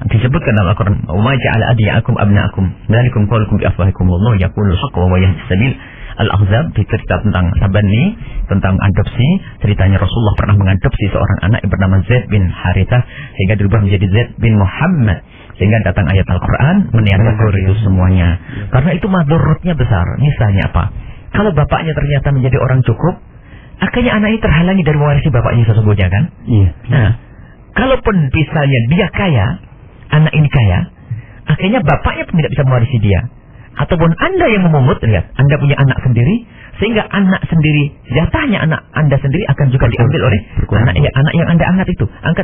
Speaker 3: Disebutkan dalam Al-Quran, "Wa ja'ala adiya'akum abna'akum, dzalikum qaulukum bi afwahikum wallahu yaqulul haqqa wa huwa yahdis sabil." Al-Ahzab cerita tentang tabanni, tentang adopsi. Ceritanya Rasulullah pernah mengadopsi seorang anak yang bernama Zaid bin Harithah sehingga dirubah menjadi Zaid bin Muhammad, sehingga datang ayat Al-Quran menyatakan itu semuanya. Karena itu madorotnya besar. Misalnya apa? Kalau bapaknya ternyata menjadi orang cukup, akhirnya anak ini terhalangi dari mewarisi bapaknya sesungguhnya kan?
Speaker 4: Iya.
Speaker 3: Nah, kalaupun misalnya dia kaya, anak ini kaya, akhirnya bapaknya pun tidak bisa mewarisi dia. Ataupun Anda yang memungut, lihat, Anda punya anak sendiri, sehingga anak sendiri, jatahnya anak Anda sendiri akan juga diambil oleh anak yang Anda angkat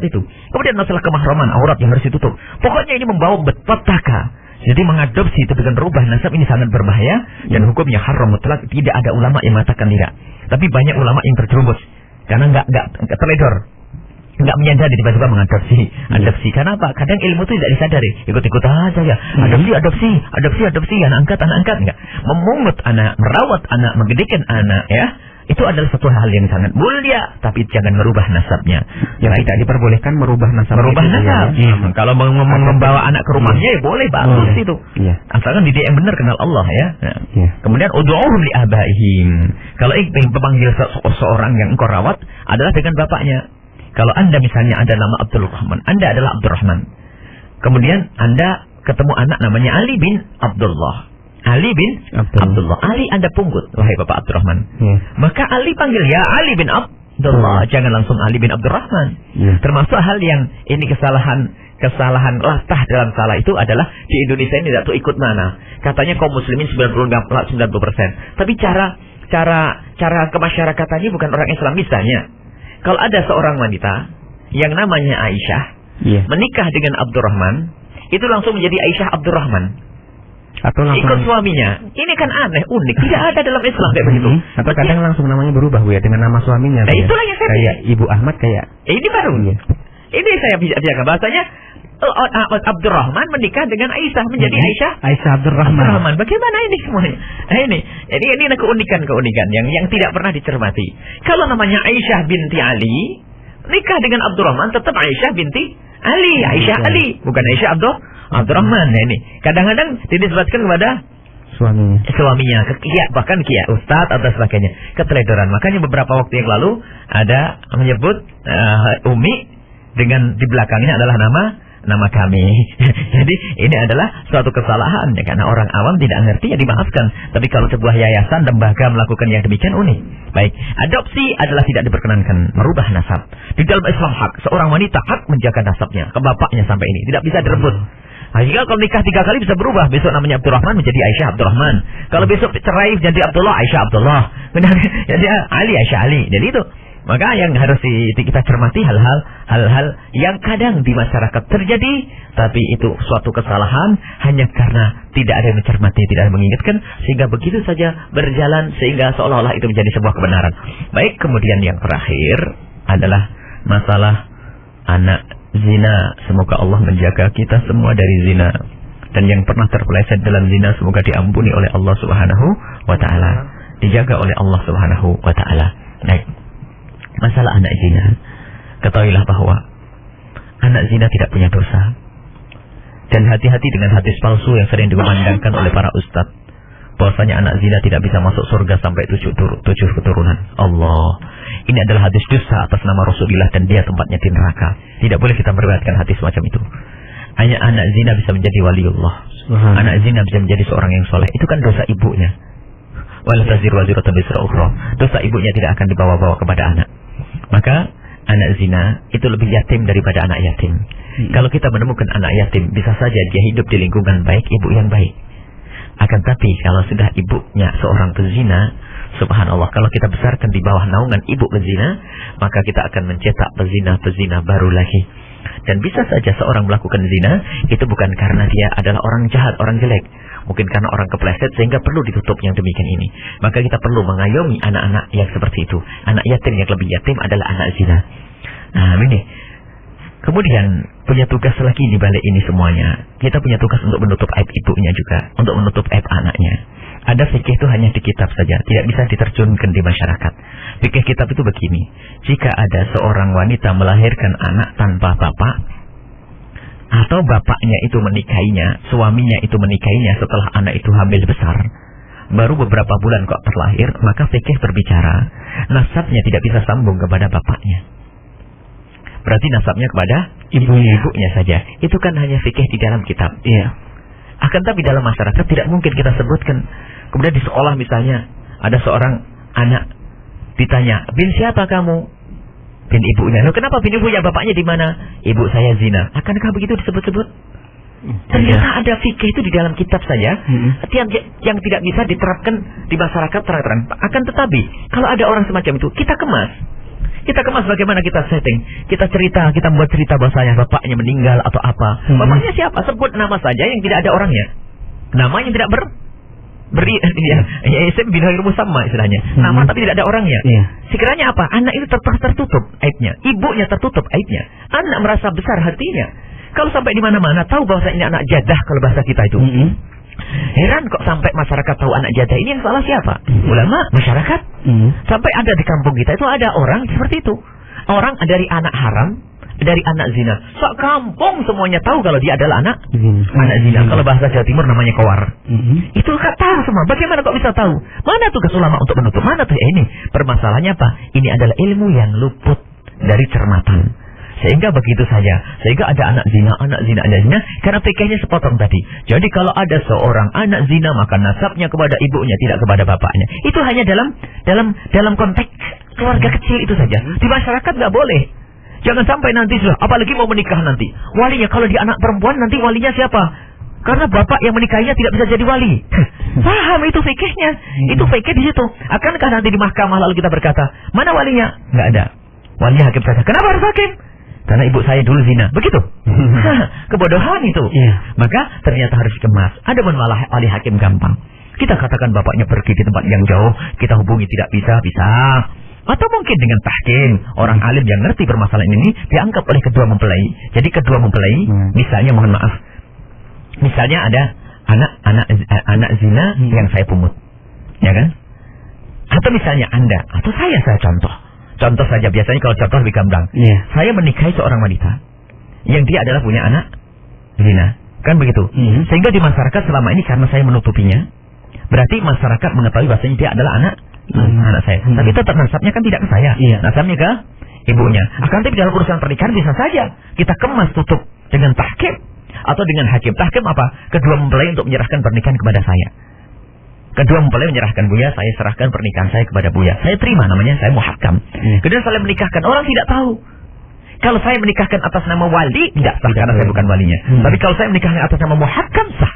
Speaker 3: itu. Kemudian masalah kemahraman, aurat yang harus ditutup. Pokoknya ini membawa petaka. Jadi mengadopsi itu dengan rubah nasab ini sangat berbahaya dan hukumnya haram mutlak. Tidak ada ulama yang mengatakan tidak. Tapi banyak ulama yang terjerumus karena enggak teledor. Enggak menyadari tiba-tiba mengadopsi. Adopsi karena apa? Kadang ilmu itu tidak disadari. Ikut-ikut aja ya. Adopsi, anak angkat enggak. Memungut anak, merawat anak, menggedikan anak ya. Itu adalah satu hal yang sangat mulia, tapi jangan merubah nasabnya.
Speaker 4: Yang tidak diperbolehkan merubah nasab.
Speaker 3: Kalau membawa anak ke rumahnya ya boleh, bagus itu.
Speaker 4: Iya.
Speaker 3: Asalkan didik yang benar, kenal Allah ya. Kemudian ud'uhum li abaihim. Kalau ingin memanggil seorang yang engkau rawat adalah dengan bapaknya. Kalau Anda misalnya ada nama Abdul Rahman, Anda adalah Abdurrahman. Kemudian Anda ketemu anak namanya Ali bin Abdullah. Ali bin Abdullah. Ali Anda punggut, wahai Bapak Abdurrahman. Maka Ali panggil ya Ali bin Abdullah, jangan langsung Ali bin Abdurrahman. Termasuk hal yang ini kesalahan latah dalam salah itu adalah di Indonesia ini tidak tahu ikut mana. Katanya kaum muslimin 90%. Tapi cara kemasyarakatannya bukan orang Islam. Misalnya kalau ada seorang wanita yang namanya Aisyah menikah dengan Abdurrahman, itu langsung menjadi Aisyah Abdurrahman.
Speaker 4: Atau langsung
Speaker 3: ikut suaminya. Ini kan aneh, unik. Tidak ada dalam Islam kayak begitu.
Speaker 4: Atau kadang langsung namanya berubah Bu ya, dengan nama suaminya.
Speaker 3: Nah, itulah yang saya
Speaker 4: kayak Ibu Ahmad kayak.
Speaker 3: Ini baru. Ini saya bisa bahasanya Abdurrahman menikah dengan Aisyah menjadi Aisyah Abdurrahman. Bagaimana ini semuanya? Nah, ini keunikan yang tidak pernah dicermati. Kalau namanya Aisyah binti Ali, nikah dengan Abdurrahman tetap Aisyah binti Ali, Aisyah Ali, bukan Aisyah Abdurrahman. Nah, ini kadang-kadang dinisbatkan kepada suaminya, bahkan ustadz atau sebagainya, keteledoran. Makanya beberapa waktu yang lalu ada menyebut Umi dengan di belakangnya adalah nama kami. Jadi ini adalah suatu kesalahan ya, karena orang awam tidak ngerti ya dimaafkan. Tapi kalau sebuah yayasan lembaga melakukan yang demikian unik. Baik, adopsi adalah tidak diperkenankan, merubah nasab. Di dalam Islam hak seorang wanita hak menjaga nasabnya ke bapaknya sampai ini tidak bisa direbut. Nah, jika kalau nikah 3 kali bisa berubah, besok namanya Abdurrahman menjadi Aisyah Abdurrahman. Kalau besok cerai jadi Abdullah, Aisyah Abdullah. Jadi Ali, Aisyah Ali. Jadi itu. Maka yang harus kita cermati hal-hal yang kadang di masyarakat terjadi, tapi itu suatu kesalahan hanya karena tidak ada yang mencermati, tidak ada yang mengingatkan, sehingga begitu saja berjalan sehingga seolah-olah itu menjadi sebuah kebenaran. Baik, kemudian yang terakhir adalah masalah anak zina. Semoga Allah menjaga kita semua dari zina. Dan yang pernah terpeleset dalam zina semoga diampuni oleh Allah Subhanahu wa taala, dijaga oleh Allah Subhanahu wa taala. Baik. Masalah anak zina, ketahuilah bahwa anak zina tidak punya dosa. Dan hati-hati dengan hadis palsu yang sering dikumandangkan oleh para ustadz, bahwasanya anak zina tidak bisa masuk surga sampai 7 keturunan. Allah, ini adalah hadis dusta atas nama Rasulullah dan dia tempatnya di neraka. Tidak boleh kita meriwayatkan hadis macam itu. Hanya anak zina bisa menjadi waliullah. Anak zina bisa menjadi seorang yang soleh. Itu kan dosa ibunya. Wala taziru waziratun wizra ukhra. Dosa ibunya tidak akan dibawa-bawa kepada anak. Maka anak zina itu lebih yatim daripada anak yatim. Kalau kita menemukan anak yatim, bisa saja dia hidup di lingkungan baik, ibu yang baik. Akan tapi kalau sudah ibunya seorang pezina, subhanallah, kalau kita besarkan di bawah naungan ibu pezina, maka kita akan mencetak pezina-pezina baru lagi. Dan bisa saja seorang melakukan zina itu bukan karena dia adalah orang jahat, orang jelek. Mungkin karena orang kepleset sehingga perlu ditutup yang demikian ini. Maka kita perlu mengayomi anak-anak yang seperti itu. Anak yatim yang lebih yatim adalah anak zina. Nah ini. Kemudian punya tugas lagi di balik ini semuanya. Kita punya tugas untuk menutup aib ibunya juga, untuk menutup aib anaknya. Ada fikih itu hanya di kitab saja, tidak bisa diterjunkan di masyarakat. Fikih kitab itu begini, jika ada seorang wanita melahirkan anak tanpa bapak, atau bapaknya itu menikahinya, suaminya itu menikahinya setelah anak itu hamil besar, baru beberapa bulan kok terlahir, maka fikih berbicara, nasabnya tidak bisa sambung kepada bapaknya. Berarti nasabnya kepada ibunya saja. Itu kan hanya fikih di dalam kitab.
Speaker 2: Iya.
Speaker 3: Akan tapi dalam masyarakat tidak mungkin kita sebutkan. Kemudian di sekolah misalnya ada seorang anak ditanya, bin siapa kamu? Bin ibunya. Loh kenapa bin ibunya? Bapaknya di mana? Ibu saya zina. Akankah begitu disebut-sebut? Ternyata ada fikih itu di dalam kitab saja. Yang tidak bisa diterapkan di masyarakat terang-terang. Akan tetapi kalau ada orang semacam itu, kita kemas. Kita kemas bagaimana kita setting. Kita cerita, kita membuat cerita bahasanya bapaknya meninggal atau apa. Bapaknya siapa? Sebut nama saja yang tidak ada orangnya. Nama yang tidak sama istilahnya. Nama tapi tidak ada orangnya. Sekiranya apa? Anak itu tertutup aibnya. Ibunya tertutup aibnya. Anak merasa besar hatinya. Kalau sampai di mana-mana tahu bahwa ini anak jadah kalau bahasa kita itu. Heran kok sampai masyarakat tahu anak jadah ini yang salah siapa? Ulama, masyarakat. Sampai ada di kampung kita itu ada orang seperti itu. Orang dari anak haram, dari anak zina. Kampung semuanya tahu kalau dia adalah anak zina. Kalau bahasa Jawa Timur namanya kowar. Itu gak tahu semua. Bagaimana kok bisa tahu? Mana tugas ulama untuk menutup? Mana tuh ini? Permasalahannya apa? Ini adalah ilmu yang luput dari cermatan. Sehingga begitu saja. Sehingga ada anak zina. Karena fikihnya sepotong tadi. Jadi kalau ada seorang anak zina, maka nasabnya kepada ibunya, tidak kepada bapaknya. Itu hanya dalam konteks keluarga kecil itu saja. Di masyarakat nggak boleh. Jangan sampai nanti sudah, apalagi mau menikah nanti. Walinya, kalau dia anak perempuan, nanti walinya siapa? Karena bapak yang menikahinya tidak bisa jadi wali. Paham itu fikihnya. Itu fikih di situ. Akankah nanti di mahkamah lalu kita berkata, mana walinya? Nggak ada. Walinya hakim saja. Kenapa harus hakim? Karena ibu saya dulu zina. Begitu. Kebodohan itu. Maka ternyata harus dikemas. Ada malah wali hakim gampang. Kita katakan bapaknya pergi di tempat yang jauh, kita hubungi tidak bisa. Atau mungkin dengan tahkim, orang alim yang ngerti permasalahan ini dianggap oleh kedua mempelai. Jadi kedua mempelai, misalnya mohon maaf, misalnya ada anak zina yang saya pungut, ya kan? Atau misalnya Anda atau saya contoh saja, biasanya kalau contoh lebih gampang. Saya menikahi seorang wanita yang dia adalah punya anak zina, kan begitu? Sehingga di masyarakat selama ini karena saya menutupinya, berarti masyarakat mengetahui bahasanya dia adalah anak saya. Tapi tetap nasabnya kan tidak ke saya. Nasabnya ke ibunya. Akan tapi dalam urusan pernikahan bisa saja kita kemas tutup dengan tahkim atau dengan hakim. Tahkim apa? Kedua mempelai untuk menyerahkan pernikahan kepada saya. Kedua mempelai menyerahkan Buya, saya serahkan pernikahan saya kepada Buya. Saya terima, namanya saya muhakam. Kemudian saya menikahkan, orang tidak tahu. Kalau saya menikahkan atas nama wali, tidak sah karena saya bukan walinya. Tapi kalau saya menikahkan atas nama muhakam, sah.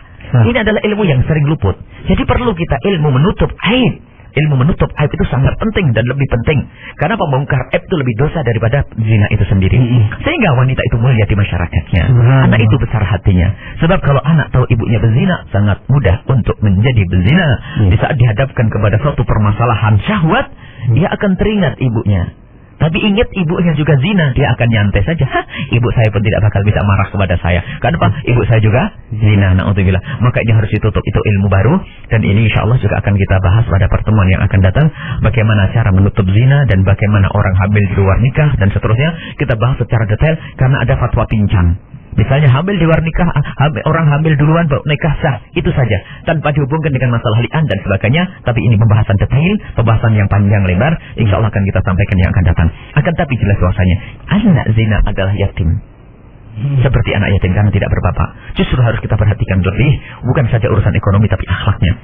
Speaker 3: Ini adalah ilmu yang sering luput. Jadi perlu kita ilmu menutup aib. Ilmu menutup aib itu sangat penting dan lebih penting. Karena membongkar aib itu lebih dosa daripada zina itu sendiri. Sehingga wanita itu mulia di masyarakatnya. Anak itu besar hatinya. Sebab kalau anak tahu ibunya berzina, sangat mudah untuk menjadi berzina. Di saat dihadapkan kepada suatu permasalahan syahwat, dia akan teringat ibunya. Tapi ingat ibunya juga zina, dia akan nyantai saja. Ibu saya pun tidak bakal bisa marah kepada saya. Kenapa? Ibu saya juga zina. Na'udzubillah. Maka ini harus ditutup. Itu ilmu baru. Dan ini insya Allah juga akan kita bahas pada pertemuan yang akan datang. Bagaimana cara menutup zina dan bagaimana orang hamil di luar nikah dan seterusnya. Kita bahas secara detail karena ada fatwa pincang. Misalnya hamil di luar nikah, orang hamil duluan baru nikah sah, itu saja tanpa dihubungkan dengan masalah li'an dan sebagainya. Tapi ini pembahasan detail, pembahasan yang panjang lebar. Insya Allah akan kita sampaikan yang akan datang. Akan tapi jelas bahwasanya anak zina adalah yatim. Seperti anak yatim karena tidak berbapak. Justru harus kita perhatikan lebih, bukan saja urusan ekonomi tapi akhlaknya,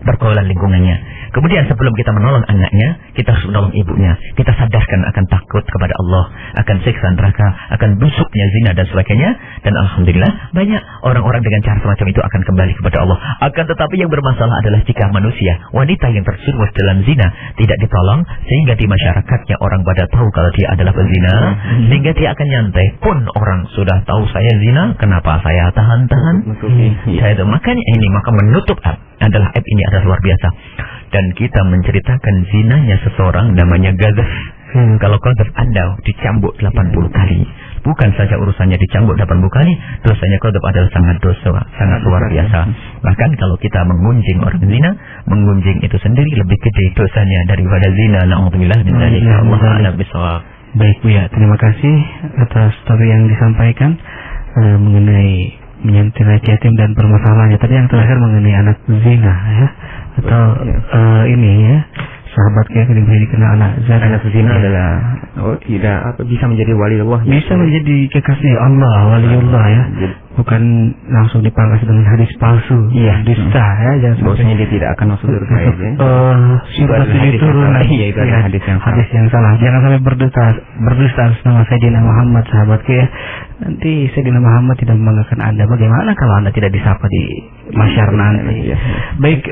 Speaker 3: pergaulan lingkungannya. Kemudian sebelum kita menolong anaknya, kita harus menolong ibunya. Kita sadarkan akan takut kepada Allah, akan siksa neraka, akan busuknya zina dan sebagainya. Dan alhamdulillah banyak orang-orang dengan cara semacam itu akan kembali kepada Allah. Akan tetapi yang bermasalah adalah jika manusia, wanita yang terjerumus dalam zina tidak ditolong, sehingga di masyarakatnya orang pada tahu kalau dia adalah pezina, sehingga dia akan nyantai. Pun orang sudah tahu saya zina, kenapa saya tahan-tahan? Makanya ini, maka menutup adalah aib ini adalah luar biasa. Dan kita menceritakan zinanya seseorang namanya Gazaf. Kalau Gazaf Anda dicambuk 80 kali. Bukan saja urusannya dicambuk 80 kali, dosanya Gazaf adalah sangat luar biasa. Bahkan kalau kita mengunjing orang zina, mengunjing itu sendiri lebih gede dosanya daripada zina. Na'udzubillah min dzalika. Allah a'lam bishawab.
Speaker 2: Baik Bu ya, terima kasih atas story yang disampaikan mengenai menyentuh anak yatim dan permasalahannya. Tadi yang terakhir mengenai anak zina ya, atau ini ya, sahabat kita dikenal anak zina
Speaker 4: adalah tidak bisa menjadi wali Allah,
Speaker 2: bisa menjadi kekasih Allah, waliullah ya, bukan langsung dipangkas dengan hadis palsu, dusta ya, jangan
Speaker 4: bahwasanya dia tidak akan masuk surga ya.
Speaker 2: Surat diturun
Speaker 4: itu adalah hadis yang
Speaker 2: salah. Jangan sampai berdusta atas nama Sayyidina Muhammad sahabatku ya. Nanti Sayyidina Muhammad tidak membanggakan Anda. Bagaimana kalau Anda tidak disapa di masyar nanti? Baik,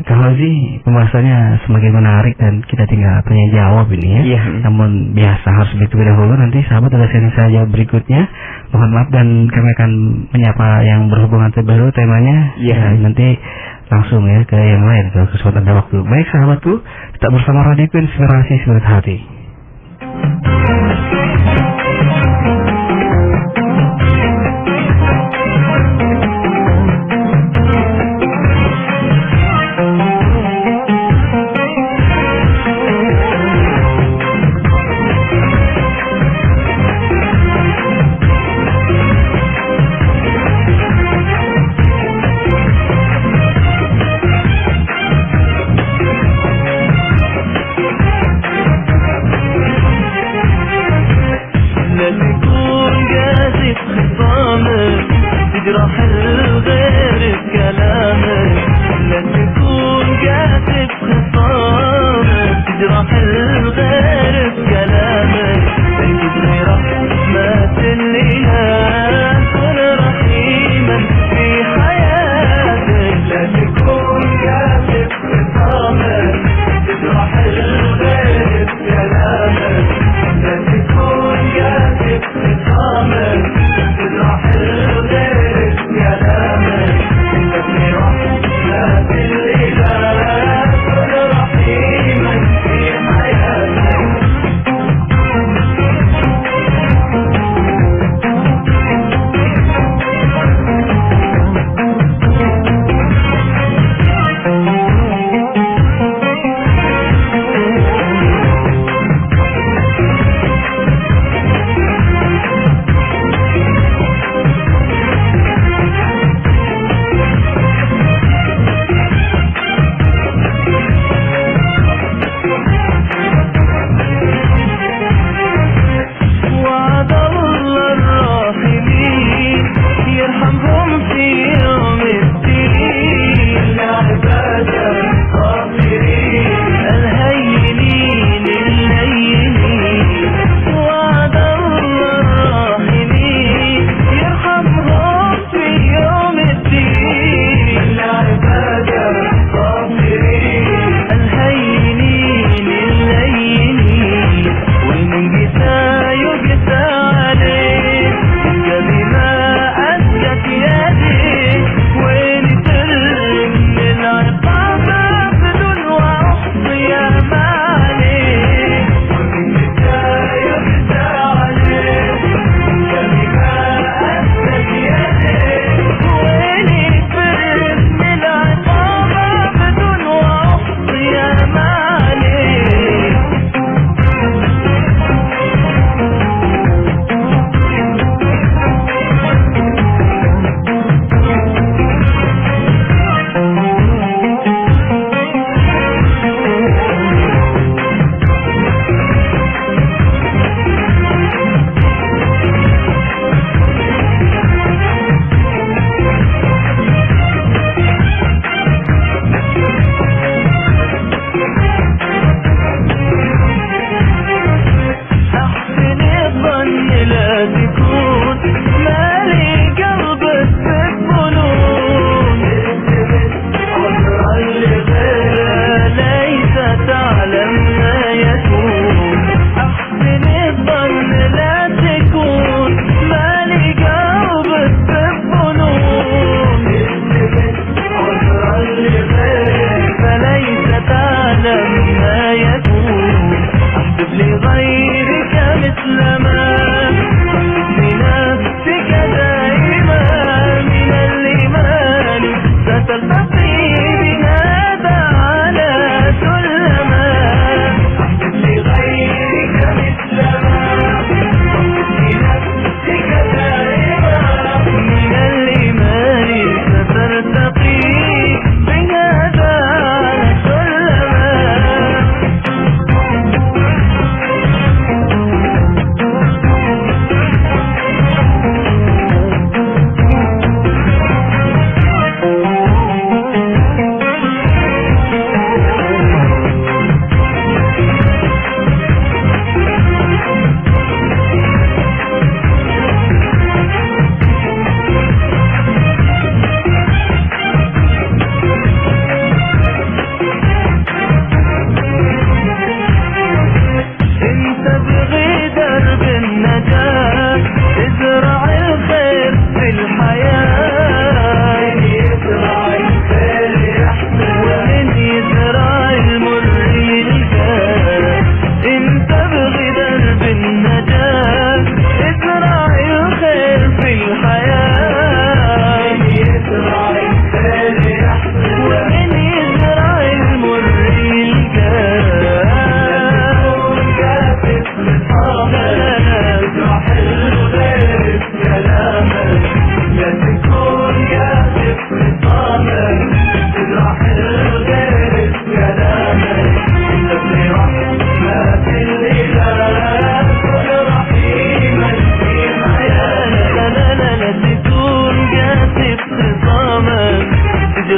Speaker 2: Kak Fauzi, pembahasannya semakin menarik dan kita tinggal tanya jawab ini ya. Namun biasa harus begitu dahulu. Nanti sahabat ada sesi saja berikutnya. Mohon maaf dan kami akan menyapa yang berhubungan terbaru temanya. Nanti langsung ya ke yang lain kalau kesempatan ada waktu. Baik sahabatku, tetap bersama Radio Inspirasi Semangat Hati.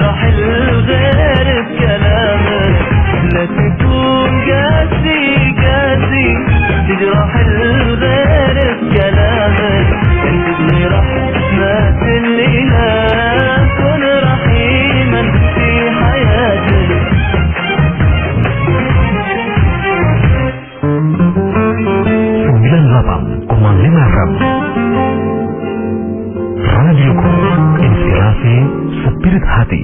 Speaker 5: تجرح الغير بكلامك لا تكون قاسي قاسي تجرح الغير بكلامك انت ابني رحمة الإله كن رحيما في حياتك
Speaker 1: 98,5 FM Radioku, inspirasi spirit hati.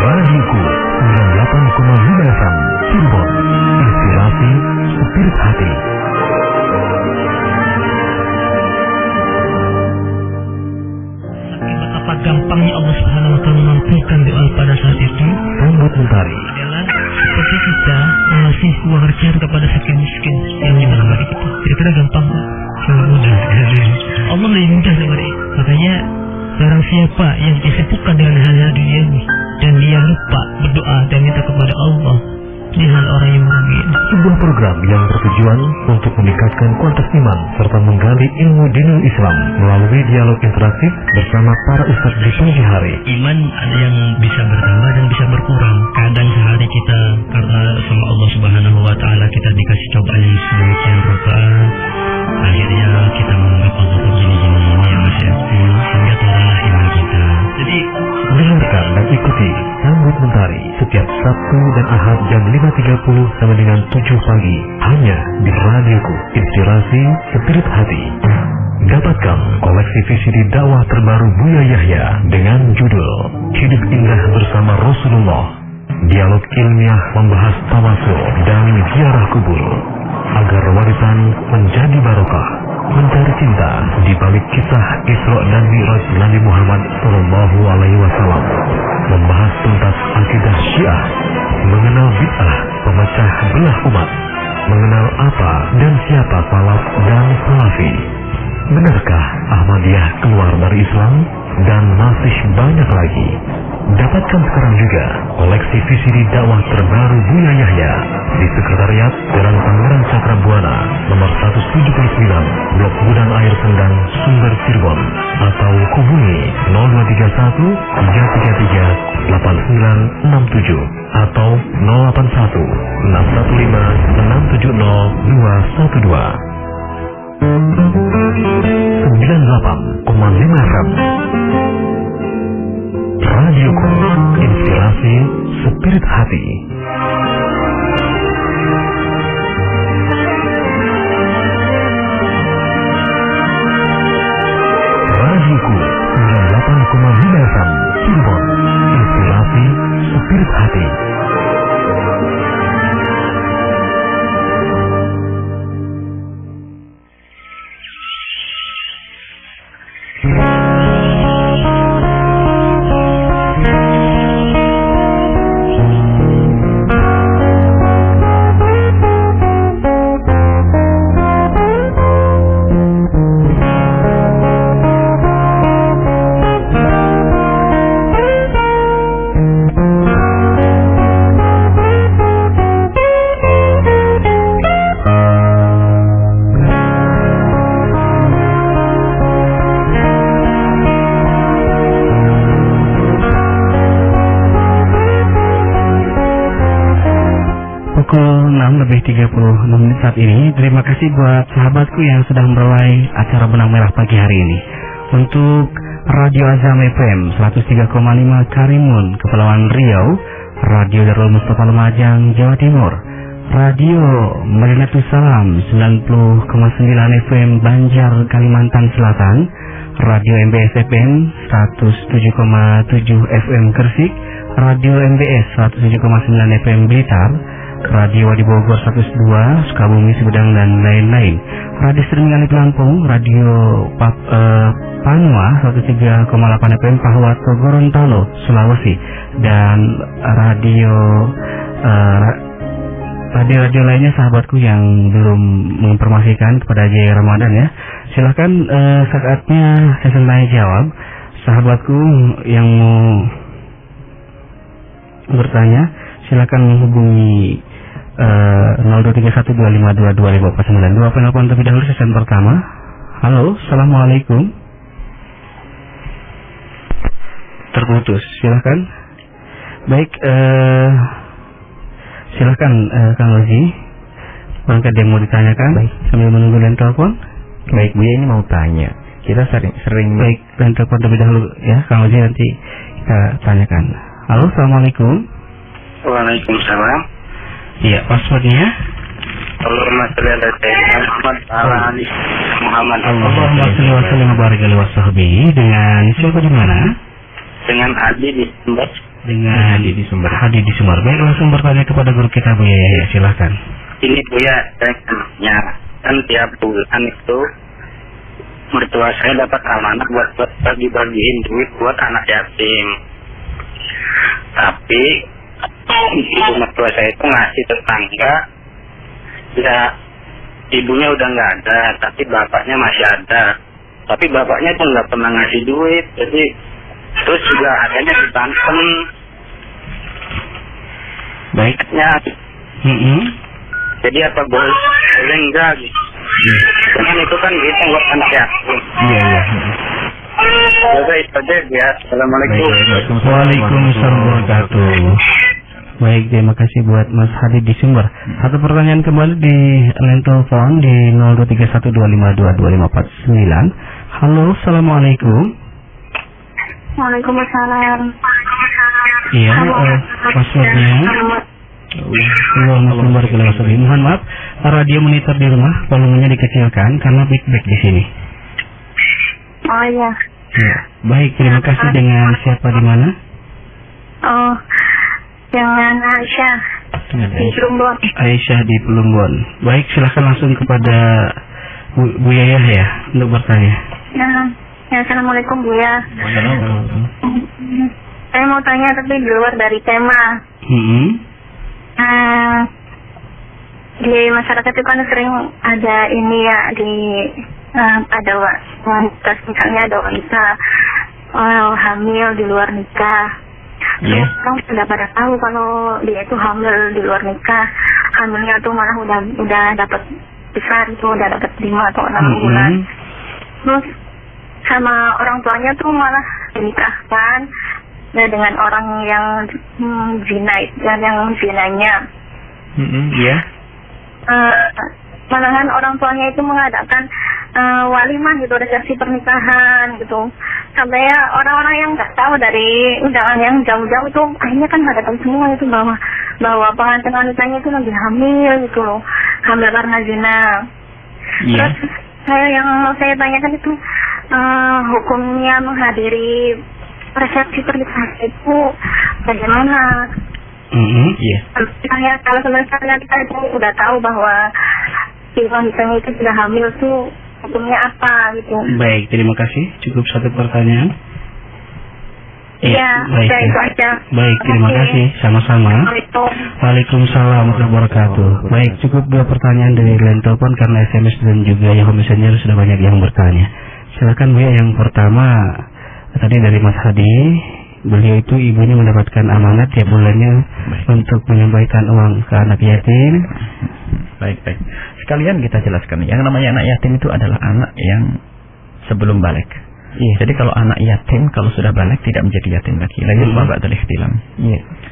Speaker 1: Radioku 98,5 FM Cirebon, inspirasi spirit hati.
Speaker 6: Betapa gampangnya Allah Subhanahu wa taala mampukan doa pada saat itu.
Speaker 1: Rambut Mentari
Speaker 6: Adalah seperti kita mengasih uang receh kepada fakir miskin yang di malam hari itu. Kira-kira gampang, sangat mudah. Allah lebih mudah daripada itu. Makanya barang siapa yang disibukkan dengan hal-hal duniawi dan dia lupa berdoa dan minta kepada Allah, dia adalah orang yang merugi.
Speaker 1: Sebuah program yang bertujuan untuk meningkatkan kualitas iman serta menggali ilmu dinul Islam melalui dialog interaktif bersama para ustadz di pagi hari.
Speaker 6: Iman ada yang bisa bertambah dan bisa berkurang. Kadang sehari kita karena sama Allah Subhanahu wa taala kita dikasih cobaan yang sedemikian rupa, akhirnya kita menganggap Allah begini-gini ya Mas ya. Sehingga turunlah iman kita. Jadi
Speaker 1: Dengarkan dan ikuti Rambut Mentari setiap Sabtu dan Ahad jam 5.30 sampai dengan 7 pagi hanya di Radioku, inspirasi spirit hati. Dapatkan koleksi VCD dakwah terbaru Buya Yahya dengan judul Hidup Indah Bersama Rasulullah. Dialog ilmiah membahas tawasul dan ziarah kubur agar warisan menjadi barokah. Mencari cinta di balik kisah Isra dan Mi'raj Nabi Muhammad Sallallahu Alaihi Wasallam. Membahas tuntas akidah Syiah, mengenal bid'ah pemecah belah umat, mengenal apa dan siapa salaf dan salafi. Benarkah Ahmadiyah keluar dari Islam? Dan masih banyak lagi. Dapatkan sekarang juga koleksi VCD dakwah terbaru Buya Yahya di Sekretariat Jalan Pangeran Cakrabuana nomor 179 Blok Gudang Air Sendang, Sumber, Cirebon, atau hubungi 0231 333 8967 atau 081 615 670 212. 98,5 FM Radioku, inspirasi spirit hati. Radioku 98,5 FM Cirebon, inspirasi spirit hati.
Speaker 2: Pukul 6:36 saat ini. Terima kasih buat sahabatku yang sudah merawai acara Benang Merah pagi hari ini. Untuk Radio Azam FM 103,5 Karimun, Kepulauan Riau, Radio Darul Mustafa Lumajang, Jawa Timur, Radio Madinatus Salam 90,9 FM Banjar, Kalimantan Selatan, Radio MBS FM 107,7 FM Gresik, Radio MBS 107,9 FM Blitar, Radio Wadi Bogor 102, Sukabumi, Sumedang, dan lain-lain. Radio streaming di Lampung, Radio Panua 103,8 FM Pahuato, Gorontalo, Sulawesi, dan radio lainnya sahabatku yang belum menginformasikan kepada Jaya Ramadan ya. Silahkan saatnya sesi tanya jawab. Sahabatku yang mau bertanya silakan menghubungi 023125225492. Penelpon terlebih dahulu sesen pertama. Halo, assalamualaikum. Terputus, silakan. Baik, silakan Kang Ozi. Barangkali ada yang mau ditanyakan. Baik. Sambil menunggu dan telepon.
Speaker 4: Baik, Buya ini mau tanya. Kita sering
Speaker 2: baik, dan telepon terlebih dahulu ya, Kang Ozi, nanti kita tanyakan. Halo, assalamualaikum.
Speaker 7: Waalaikumsalam.
Speaker 2: Iya, passwordnya.
Speaker 7: Allahumma sholli ala sayyidina Muhammad wa ala ali Muhammad.
Speaker 2: Allahumma sholli wa sallim wa barik alaihi wasahbihi. Dengan siapa di mana?
Speaker 7: Dengan Adi di Sumber.
Speaker 2: Dengan Adi di Sumber. Adi di Sumber. Baik, langsung bertanya kepada guru kita, Bu ya, silakan.
Speaker 7: Ini Buya, saya tanya, kan tiap bulan itu mertua saya dapat amanah buat bagi-bagiin duit buat anak yatim. Tapi ibu mertua saya itu ngasih tetangga, ya ibunya udah nggak ada, tapi bapaknya masih ada. Tapi bapaknya itu nggak pernah ngasih duit, jadi terus juga adanya ditanten.
Speaker 2: Baiknya.
Speaker 7: Jadi apa boleh enggak gitu? Cuman itu kan kita buat anak yatim.
Speaker 2: Iya.
Speaker 7: Jadi itu aja ya. Assalamualaikum.
Speaker 2: Waalaikumsalam warahmatullahi. Baik, terima kasih buat Mas Hadi di Sumber. Satu pertanyaan kembali di line telepon di 0231252254. Halo, assalamualaikum.
Speaker 8: Waalaikumsalam.
Speaker 2: Iya, passwordnya. Mohon maaf, radio monitor di rumah volumenya dikecilkan karena feedback di sini.
Speaker 8: Oh iya.
Speaker 2: Ya, baik, terima kasih. Dengan siapa di mana?
Speaker 8: Oh, dengan Aisyah di Plumbon.
Speaker 2: Aisyah di Plumbon. Baik, silahkan langsung kepada Bu Yayah ya untuk bertanya.
Speaker 8: Ya, assalamualaikum Bu ya. Saya mau tanya tapi di luar dari tema. Di masyarakat itu kan sering ada ini ya, ada wanita, misalnya ada wanita hamil di luar nikah. Terus orang sudah pada tahu kalau dia itu hamil di luar nikah, hamilnya tuh malah udah dapat besar, itu udah dapat 5 atau 6 bulan. Terus sama orang tuanya tuh malah dinikahkan dengan orang yang zina, yang zinanya. Malahan orang tuanya itu mengadakan walimah gitu, resepsi pernikahan gitu. Sampai ya orang-orang yang nggak tahu dari undangan yang jauh-jauh itu akhirnya kan pada tahu semua itu bahwa pengantin wanitanya itu lagi hamil gitu loh, hamil karena zina. Terus yang mau saya tanyakan itu hukumnya menghadiri resepsi pernikahan itu bagaimana? Kalau sebenarnya kita itu udah tahu bahwa si wanitanya itu sudah hamil tuh hukumnya apa gitu.
Speaker 2: Baik, terima kasih. Cukup satu pertanyaan.
Speaker 8: Iya, itu aja.
Speaker 2: Baik, terima kasih. Sama-sama. Waalaikumsalam warahmatullahi wabarakatuh. Baik, cukup 2 pertanyaan dari line telepon karena SMS dan juga Yahoo Messenger sudah banyak yang bertanya. Silakan Bu ya, yang pertama tadi dari Mas Hadi. Beliau itu ibunya mendapatkan amanat tiap bulannya untuk menyampaikan uang ke anak yatim.
Speaker 3: Baik. Sekalian kita jelaskan, yang namanya anak yatim itu adalah anak yang sebelum balik. Jadi kalau anak yatim kalau sudah balik tidak menjadi yatim lagi. Lagi ba'dal ihtilam.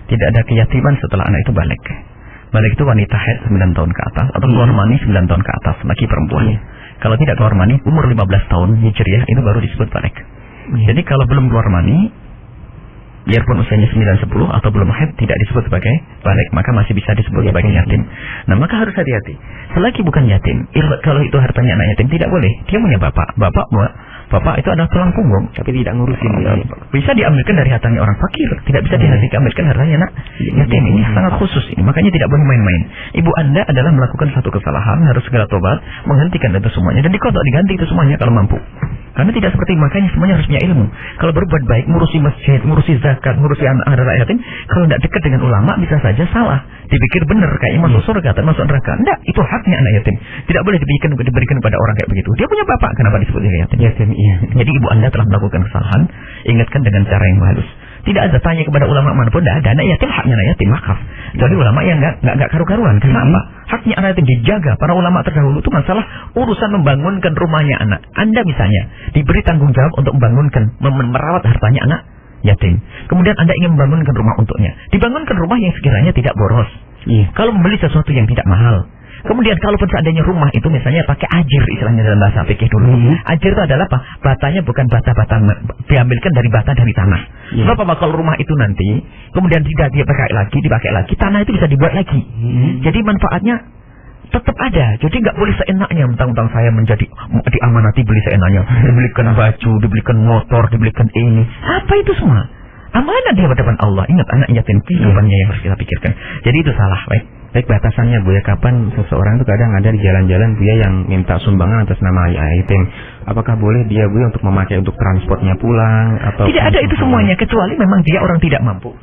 Speaker 3: Tidak ada keyatiman setelah anak itu balik. Balik itu wanita haid 9 tahun ke atas atau keluar mani 9 tahun ke atas, laki perempuan. Kalau tidak keluar mani umur 15 tahun hijriah itu baru disebut balik. Jadi kalau belum keluar mani, biarpun usianya 9-10 atau belum haid tidak disebut sebagai balik, maka masih bisa disebut sebagai yatim. Nah, maka harus hati-hati. Selagi bukan yatim, kalau itu hartanya anak yatim tidak boleh. Dia punya bapak. Bapak itu adalah tulang punggung, tapi tidak ngurusin. Bisa diambilkan dari hartanya orang fakir, tidak bisa diambilkan hartanya anak yatim. Ini sangat khusus ini, makanya tidak boleh main-main. Ibu Anda adalah melakukan satu kesalahan, harus segera tobat, menghentikan itu semuanya dan dikodok, diganti itu semuanya kalau mampu. Karena tidak seperti makanya semuanya harus punya ilmu. Kalau berbuat baik, ngurusi masjid, ngurusi zakat, ngurusi anak yatim, kalau tidak dekat dengan ulama bisa saja salah. Dipikir benar kayak masuk surga atau masuk neraka. Enggak, itu haknya anak yatim. Tidak boleh diberikan kepada orang kayak begitu. Dia punya bapak, kenapa disebut yatim? Jadi ibu Anda telah melakukan kesalahan, ingatkan dengan cara yang halus. Tidak ada tanya kepada ulama manapun, tidak ada. Anak yatim haknya anak yatim, wakaf. Jadi ulama yang nggak karu-karuan. Kenapa? Haknya anak yatim dijaga. Para ulama terdahulu itu masalah urusan membangunkan rumahnya anak. Anda misalnya diberi tanggung jawab untuk membangunkan, merawat hartanya anak yatim. Kemudian Anda ingin membangunkan rumah untuknya. Dibangunkan rumah yang sekiranya tidak boros. Kalau membeli sesuatu yang tidak mahal. Kemudian kalaupun seandainya rumah itu misalnya pakai ajir, istilahnya dalam bahasa fikih dulu. Ajir itu adalah apa? Batanya bukan bata-bata, diambilkan dari bata dari tanah. Sebab apa? Kalau rumah itu nanti kemudian tidak dipakai lagi, tanah itu bisa dibuat lagi. Jadi manfaatnya tetap ada. Jadi nggak boleh seenaknya, mentang-mentang saya menjadi diamanati beli seenaknya, dibelikan baju, dibelikan motor, dibelikan ini. Apa itu semua? Amanah di hadapan Allah. Ingat, anak yatim kehidupannya yang harus kita pikirkan. Jadi itu salah, baik batasannya Bu ya, kapan seseorang itu kadang ada di jalan-jalan Bu ya yang minta sumbangan atas nama yatim. Apakah boleh dia Bu ya untuk memakai untuk transportnya pulang atau tidak ada itu semuanya, kecuali memang dia orang tidak mampu.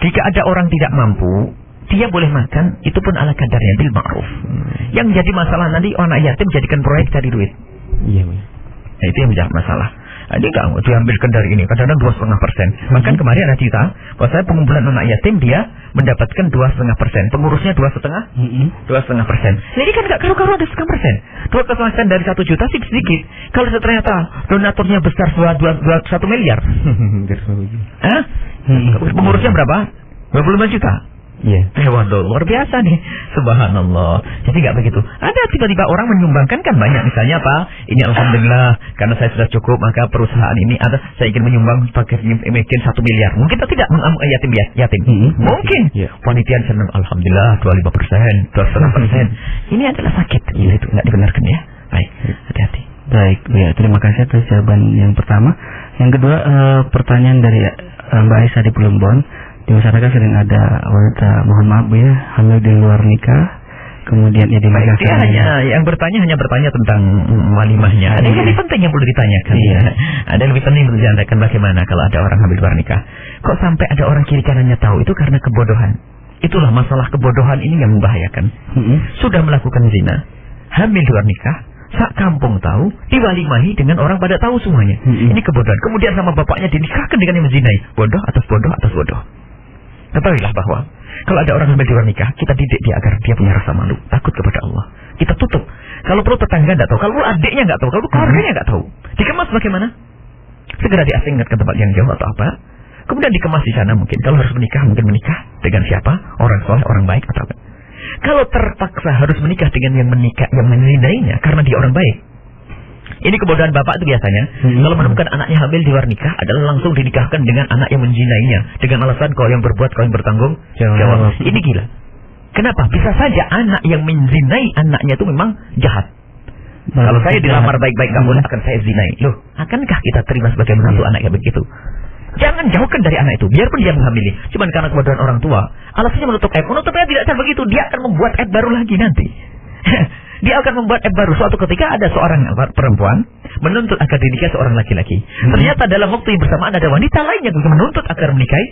Speaker 3: Jika ada orang tidak mampu, dia boleh makan, itu pun ala kadarnya bil ma'ruf. Yang jadi masalah nanti anak yatim jadikan proyek cari duit. Iya, Bu. Nah, itu yang menjadi masalah. Dia nggak diambilkan dari ini, kadang-kadang 2,5%. Bahkan kemarin ada cerita bahwa saya pengumpulan anak yatim, dia mendapatkan 2,5%, pengurusnya 2,5%. Jadi kan nggak karu-karu ada 0,5%. 2,5% dari 1 juta sih sedikit. Kalau ternyata donaturnya besar 1 miliar, pengurusnya berapa? 25 juta. Iya. Waduh, luar biasa nih. Subhanallah. Jadi nggak begitu. Ada tiba-tiba orang menyumbangkan kan banyak. Misalnya apa? Ini alhamdulillah karena saya sudah cukup, maka perusahaan ini ada saya ingin menyumbang pakai mungkin 1 miliar. Mungkin atau tidak yatim. Mungkin. Panitia senang alhamdulillah 25%, 2,5%. Ini adalah sakit. Gila itu nggak dibenarkan ya. Baik, hati-hati.
Speaker 2: Baik, ya, terima kasih atas jawaban yang pertama. Yang kedua, pertanyaan dari Mbak Aisyah di Plumbon. Di masyarakat sering ada wanita, mohon maaf Bu ya, hamil di luar nikah, kemudian dia dinikahkan.
Speaker 3: Yang bertanya hanya bertanya tentang walimahnya. Ada yang lebih penting yang perlu ditanyakan. Ada yang lebih penting untuk ditanyakan bagaimana kalau ada orang hamil di luar nikah. Kok sampai ada orang kiri kanannya tahu? Itu karena kebodohan. Itulah masalah kebodohan ini yang membahayakan. Sudah melakukan zina, hamil di luar nikah, sak kampung tahu, diwalimahi dengan orang pada tahu semuanya. Ini kebodohan. Kemudian sama bapaknya dinikahkan dengan yang menzinai. Bodoh atas bodoh atas bodoh. Ketahuilah bahwa kalau ada orang hamil di luar nikah, kita didik dia agar dia punya rasa malu, takut kepada Allah. Kita tutup. Kalau perlu tetangga nggak tahu, kalau perlu adiknya nggak tahu, kalau perlu keluarganya nggak tahu. Dikemas bagaimana? Segera diasingkan ke tempat yang jauh atau apa. Kemudian dikemas di sana mungkin. Kalau harus menikah, mungkin menikah dengan siapa? Orang soleh, orang baik atau apa? Kalau terpaksa harus menikah dengan yang menzinainya karena dia orang baik. Ini kebodohan bapak itu biasanya. Kalau menemukan anaknya hamil di luar nikah adalah langsung dinikahkan dengan anak yang menzinainya dengan alasan kau yang berbuat, kau yang bertanggung jawab. Ini gila. Kenapa? Bisa saja anak yang menzinai anaknya itu memang jahat. Kalau saya dilamar baik-baik kamu akan saya zinai. Loh, akankah kita terima sebagai menantu anak yang begitu? Jangan jauhkan dari anak itu, biarpun dia menghamili. Cuman karena kebodohan orang tua, alasannya menutup aib. Menutupnya tidak akan begitu, dia akan membuat aib baru lagi nanti. Dia akan membuat aib baru. Suatu ketika ada seorang perempuan menuntut agar dinikah seorang laki-laki. Ternyata dalam waktu yang bersamaan ada wanita lain yang menuntut agar menikahi.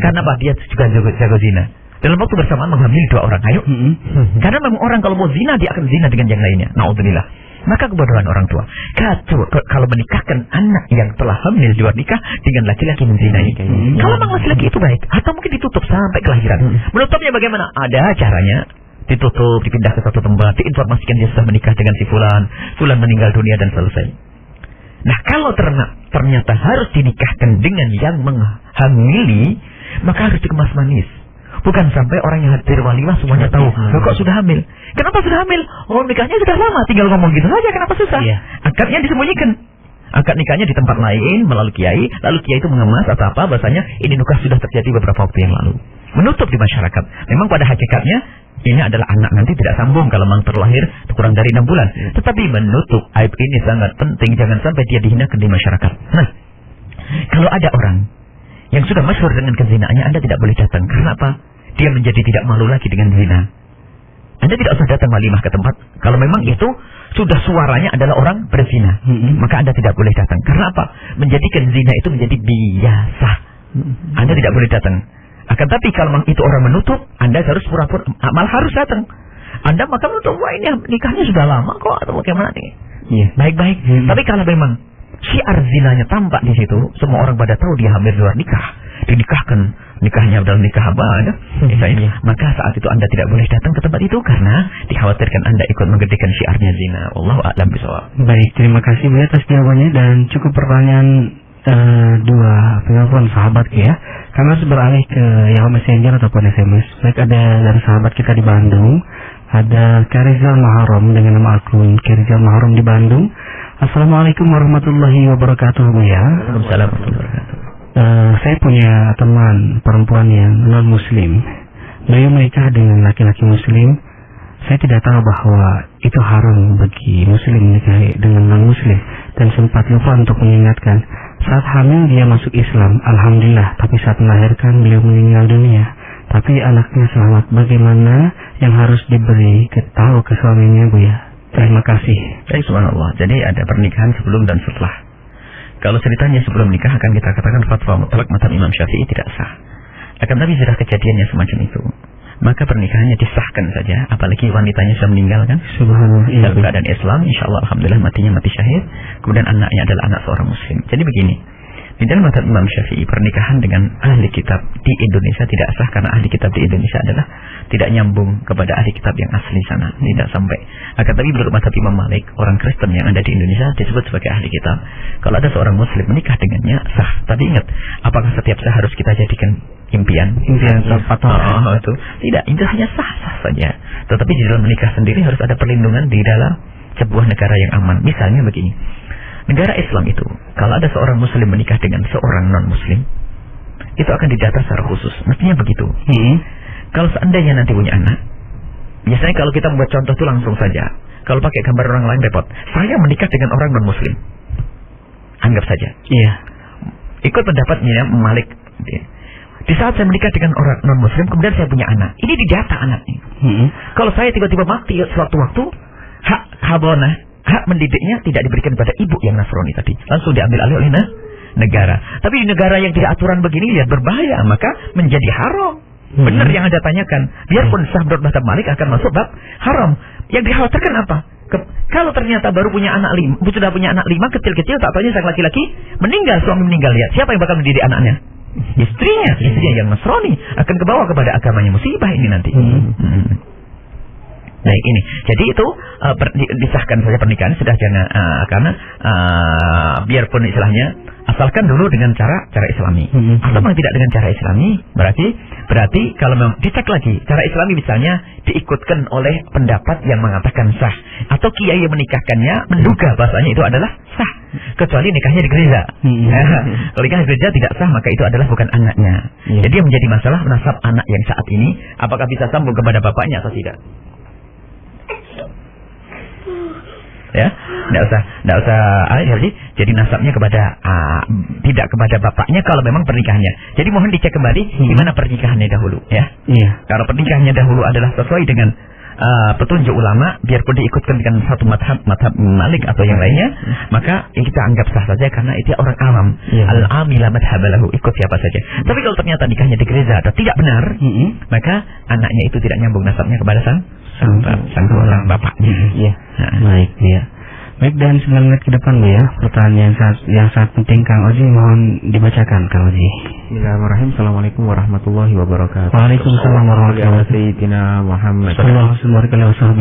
Speaker 3: Karena apa? Dia juga jago zina. Dalam waktu bersamaan menghamili 2 orang. Ayo. Karena memang orang kalau mau zina dia akan zina dengan yang lainnya. Na'udzubillah. Maka kebodohan orang tua. Kalau menikahkan anak yang telah hamil di luar nikah dengan laki-laki menzinai. Kalau memang laki-laki itu baik, atau mungkin ditutup sampai kelahiran. Menutupnya bagaimana? Ada caranya. Ditutup, dipindah ke satu tempat, diinformasikan dia sudah menikah dengan si fulan meninggal dunia dan selesai. Nah, kalau ternyata harus dinikahkan dengan yang menghamili, maka harus dikemas manis. Bukan sampai orang yang hadir walimah semuanya tahu. Kok sudah hamil? Kenapa sudah hamil? Oh, nikahnya sudah lama, tinggal ngomong gitu saja, kenapa susah? Akadnya disembunyikan. Akad nikahnya di tempat lain melalui kiai, lalu kiai itu mengemas atau apa, bahasanya ini nikah sudah terjadi beberapa waktu yang lalu. Menutup di masyarakat. Memang pada hakikatnya ini adalah anak nanti tidak sambung kalau memang terlahir kurang dari 6 bulan. Tetapi menutup aib ini sangat penting, jangan sampai dia dihinakan di masyarakat. Nah, kalau ada orang yang sudah masyhur dengan kezinaannya, Anda tidak boleh datang. Karena apa? Dia menjadi tidak malu lagi dengan zina. Anda tidak usah datang walimah ke tempat. Kalau memang itu sudah suaranya adalah orang berzina, maka Anda tidak boleh datang. Karena apa? Menjadikan zina itu menjadi biasa. Anda tidak boleh datang. Akan tapi kalau memang itu orang menutup, Anda harus pura-pura, malah harus datang. Anda maka menutup, wah ini nikahnya sudah lama kok, atau bagaimana nih? Baik-baik. Tapi kalau memang syiar zinanya tampak di situ, semua orang pada tahu dia hamil di luar nikah, dinikahkan, nikahnya adalah nikah apa ya? Maka saat itu Anda tidak boleh datang ke tempat itu karena dikhawatirkan Anda ikut menggedekan syiarnya zina. Wallahu a'lam bishawab.
Speaker 2: Baik, terima kasih Bu atas jawabannya dan cukup pertanyaan dua penelpon sahabat ya. Kami harus beralih ke Yahoo Messenger ataupun SMS. Baik, ada dari sahabat kita di Bandung, ada Kerizal Maharom dengan nama akun Kerizal Maharom di Bandung. Assalamualaikum warahmatullahi wabarakatuh Bu ya.
Speaker 3: Waalaikumsalam warahmatullahi wabarakatuh.
Speaker 2: Saya punya teman perempuan yang non muslim. Beliau menikah dengan laki-laki muslim. Saya tidak tahu bahwa itu haram bagi muslim menikah dengan non muslim dan sempat lupa untuk mengingatkan. Saat hamil dia masuk Islam, alhamdulillah, tapi saat melahirkan beliau meninggal dunia. Tapi anaknya selamat. Bagaimana yang harus diberi tahu ke suaminya Bu ya? Terima kasih.
Speaker 3: Baik, subhanallah. Jadi ada pernikahan sebelum dan setelah. Kalau ceritanya sebelum nikah akan kita katakan fatwa mutlak mazhab Imam Syafi'i tidak sah. Akan tapi sudah kejadiannya semacam itu, maka pernikahannya disahkan saja. Apalagi wanitanya sudah meninggal kan?
Speaker 2: Subhanallah.
Speaker 3: Dalam keadaan Islam, insya Allah alhamdulillah matinya mati syahid. Kemudian anaknya adalah anak seorang muslim. Jadi begini, di dalam mazhab Imam Syafi'i pernikahan dengan ahli kitab di Indonesia tidak sah karena ahli kitab di Indonesia adalah tidak nyambung kepada ahli kitab yang asli sana, tidak sampai. Akan tapi menurut mazhab Imam Malik, orang Kristen yang ada di Indonesia disebut sebagai ahli kitab. Kalau ada seorang muslim menikah dengannya sah. Tapi ingat, apakah setiap sah harus kita jadikan impian
Speaker 2: atau
Speaker 3: itu? Tidak, itu hanya sah-sah saja. Tetapi di dalam menikah sendiri harus ada perlindungan di dalam sebuah negara yang aman. Misalnya begini, negara Islam itu, kalau ada seorang muslim menikah dengan seorang non-muslim, itu akan didata secara khusus. Mestinya begitu. Kalau seandainya nanti punya anak, biasanya kalau kita membuat contoh itu langsung saja. Kalau pakai gambar orang lain repot. Saya menikah dengan orang non-muslim. Anggap saja.
Speaker 2: Iya.
Speaker 3: Ikut pendapatnya Malik. Di saat saya menikah dengan orang non-muslim, kemudian saya punya anak. Ini didata anaknya. Kalau saya tiba-tiba mati sewaktu-waktu, hak habonah, hak mendidiknya tidak diberikan pada ibu yang Nasrani tadi. Langsung diambil alih oleh negara. Tapi di negara yang tidak aturan begini, ya berbahaya. Maka menjadi haram. Benar yang Anda tanyakan. Biarpun sah menurut mazhab Malik akan masuk bab haram. Yang dikhawatirkan apa? Kalau ternyata baru punya anak sudah punya anak 5 kecil-kecil, tak taunya sang laki-laki meninggal, suami meninggal, lihat siapa yang bakal mendidik anaknya? Istrinya yang Nasrani akan kebawa kepada agamanya, musibah ini nanti. Baik, ini. Jadi itu disahkan saja pernikahan sudah jangan karena biarpun istilahnya asalkan dulu dengan cara Islami. Atau memang tidak dengan cara Islami, berarti kalau memang dicek lagi cara Islami misalnya diikutkan oleh pendapat yang mengatakan sah atau kiai yang menikahkannya menduga bahasanya itu adalah sah, kecuali nikahnya di gereja. Kalau nikah di gereja tidak sah, maka itu adalah bukan anaknya. Jadi yang menjadi masalah nasab anak yang saat ini apakah bisa sambung kepada bapaknya atau tidak. Ya, tidak usah jadi nasabnya kepada tidak kepada bapaknya kalau memang pernikahannya. Jadi mohon dicek kembali gimana pernikahannya dahulu ya. Kalau pernikahannya dahulu adalah sesuai dengan petunjuk ulama, biarpun diikutkan dengan satu mazhab Malik atau yang lainnya, maka kita anggap sah saja karena itu orang awam. Al-amila madhabalahu, ikut siapa saja. Tapi kalau ternyata nikahnya di gereja atau tidak benar, maka anaknya itu tidak nyambung nasabnya kepada sang bapaknya.
Speaker 2: Baik, ya. Baik, dan 9 menit ke depan Bu ya, pertanyaan yang sangat penting Kang Ozi, mohon dibacakan Kang Ozi.
Speaker 4: Bismillahirrahmanirrahim. Assalamualaikum warahmatullahi wabarakatuh.
Speaker 2: Waalaikumsalam warahmatullahi wabarakatuh.
Speaker 4: Sayyidina Muhammad
Speaker 2: sallallahu alaihi wasallam.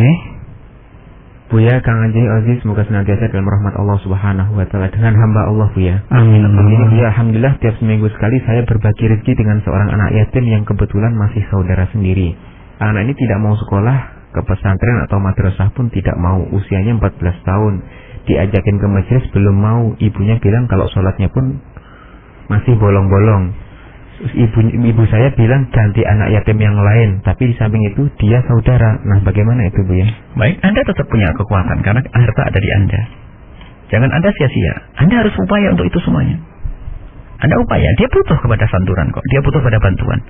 Speaker 4: Buya, Kang Ozi, semoga senantiasa dalam rahmat Allah Subhanahu wa taala dengan hamba Allah Buya.
Speaker 2: Amin.
Speaker 4: Buya, alhamdulillah tiap seminggu sekali saya berbagi rezeki dengan seorang anak yatim yang kebetulan masih saudara sendiri. Anak ini tidak mau sekolah ke pesantren atau madrasah pun tidak mau, usianya 14 tahun. Diajakin ke majelis belum mau, ibunya bilang kalau sholatnya pun masih bolong-bolong. Ibu saya bilang ganti anak yatim yang lain, tapi di samping itu dia saudara. Nah, bagaimana itu Bu ya?
Speaker 3: Baik, Anda tetap punya kekuatan karena harta ada di Anda. Jangan Anda sia-sia. Anda harus upaya untuk itu semuanya. Anda upaya, dia butuh kepada santunan kok, dia butuh pada bantuan.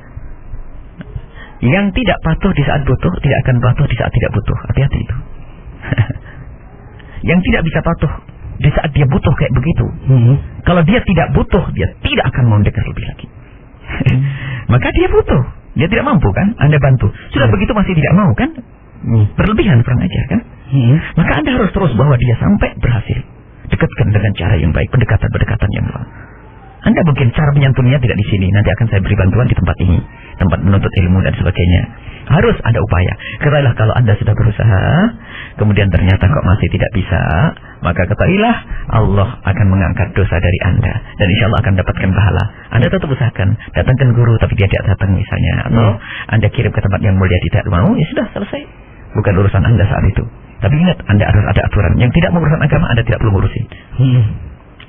Speaker 3: Yang tidak patuh di saat butuh tidak akan patuh di saat tidak butuh. Hati-hati itu. Yang tidak bisa patuh di saat dia butuh kayak begitu. Kalau dia tidak butuh, dia tidak akan mau dekat lebih lagi. Maka dia butuh, dia tidak mampu kan, Anda bantu. Sudah begitu masih tidak mau kan, berlebihan kurang aja kan. Maka Anda harus terus bawa dia sampai berhasil. dekatkan dengan cara yang baik, pendekatan yang baik. Anda mungkin cara menyantuninya tidak di sini, nanti akan saya beri bantuan di tempat ini, tempat menuntut ilmu dan sebagainya. Harus ada upaya. Ketahuilah kalau Anda sudah berusaha, kemudian ternyata kok masih tidak bisa, maka ketahuilah Allah akan mengangkat dosa dari Anda, dan insya Allah akan dapatkan pahala. Anda tetap usahakan, datangkan guru tapi dia tidak datang misalnya, atau Anda kirim ke tempat yang mulia tidak mau, ya sudah selesai. Bukan urusan Anda saat itu. Tapi ingat, Anda harus ada aturan. Yang tidak mengurusan agama, Anda tidak perlu ngurusin.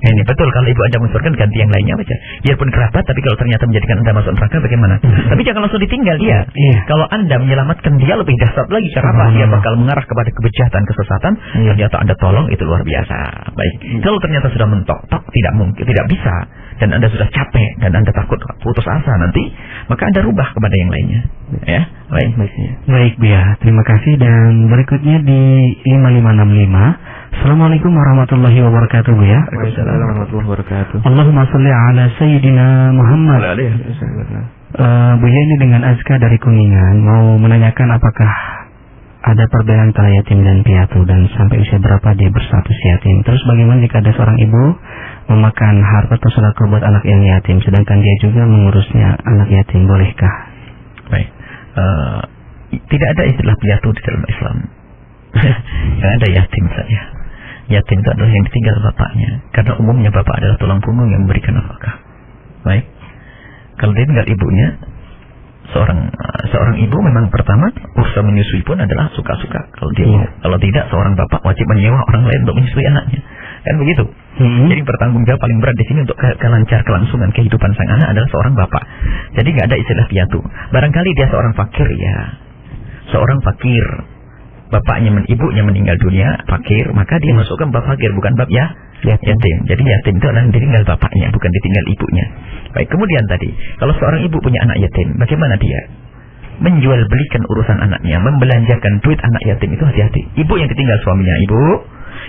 Speaker 3: Ini betul, kalau ibu Anda mengusulkan ganti yang lainnya aja. Biarpun kerabat, tapi kalau ternyata menjadikan Anda masuk neraka bagaimana? Tapi jangan langsung ditinggal dia. Kalau Anda menyelamatkan dia, lebih dahsyat lagi. Cara apa? Dia bakal mengarah kepada kebejahatan, kesesatan. Ternyata Anda tolong, itu luar biasa. Baik. Kalau ternyata sudah mentok, tidak mungkin, tidak bisa, dan Anda sudah capek, dan Anda takut putus asa nanti, maka Anda rubah kepada yang lainnya. Ya, baik.
Speaker 2: Baik, Bia. Terima kasih. Dan berikutnya di 5565. Assalamualaikum warahmatullahi wabarakatuh, Bu ya.
Speaker 4: Waalaikumsalam warahmatullahi wabarakatuh.
Speaker 2: Allahumma sholli ala Sayyidina Muhammad. Bu ya, ini dengan Azka dari Kuningan mau menanyakan apakah ada perbedaan antara yatim dan piatu, dan sampai usia berapa dia berstatus yatim. Terus bagaimana jika ada seorang ibu memakan harta atau sedekah buat anak yang yatim, sedangkan dia juga mengurusnya anak yatim, bolehkah?
Speaker 3: Baik. Tidak ada istilah piatu di dalam Islam. Yang ada yatim saja. Yatim itu adalah yang ditinggal bapaknya, karena umumnya bapak adalah tulang punggung yang memberikan nafkah. Baik. Kalau dia tinggal ibunya, seorang ibu memang pertama urusan menyusui pun adalah suka-suka. Kalau dia mau, kalau tidak, seorang bapak wajib menyewa orang lain untuk menyusui anaknya. Kan begitu. Jadi bertanggung jawab paling berat di sini untuk kelancar kelangsungan kehidupan sang anak adalah seorang bapak. Jadi nggak ada istilah piatu. Barangkali dia seorang fakir, ya. Seorang fakir, bapaknya ibunya meninggal dunia, fakir, maka dia masukkan bab fakir, bukan bab yatim. Jadi yatim itu adalah ditinggal bapaknya, bukan ditinggal ibunya. Baik, kemudian tadi, kalau seorang ibu punya anak yatim, bagaimana dia menjual belikan urusan anaknya, membelanjakan duit anak yatim, itu hati-hati. Ibu yang ditinggal suaminya, ibu,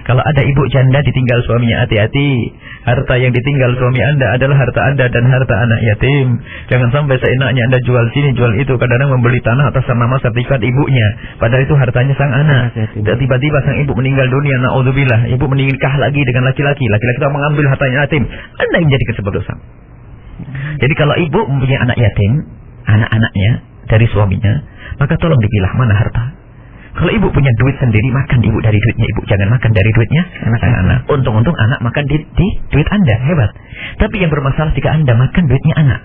Speaker 3: kalau ada ibu janda ditinggal suaminya, hati-hati. Harta yang ditinggal suami Anda adalah harta Anda dan harta anak yatim. Jangan sampai seenaknya Anda jual sini, jual itu. Kadang-kadang membeli tanah atas nama sertifikat ibunya, padahal itu hartanya sang anak. Dan tiba-tiba sang ibu meninggal dunia, na'udzubillah, ibu menikah lagi dengan laki-laki itu mengambil hartanya yatim. Anda yang menjadi sebab dosa. Jadi kalau ibu mempunyai anak yatim, anak-anaknya dari suaminya, maka tolong dipilah mana harta. Kalau ibu punya duit sendiri, makan ibu dari duitnya ibu, jangan makan dari duitnya anak. Untung-untung anak makan di duit Anda, hebat. Tapi yang bermasalah jika Anda makan duitnya anak,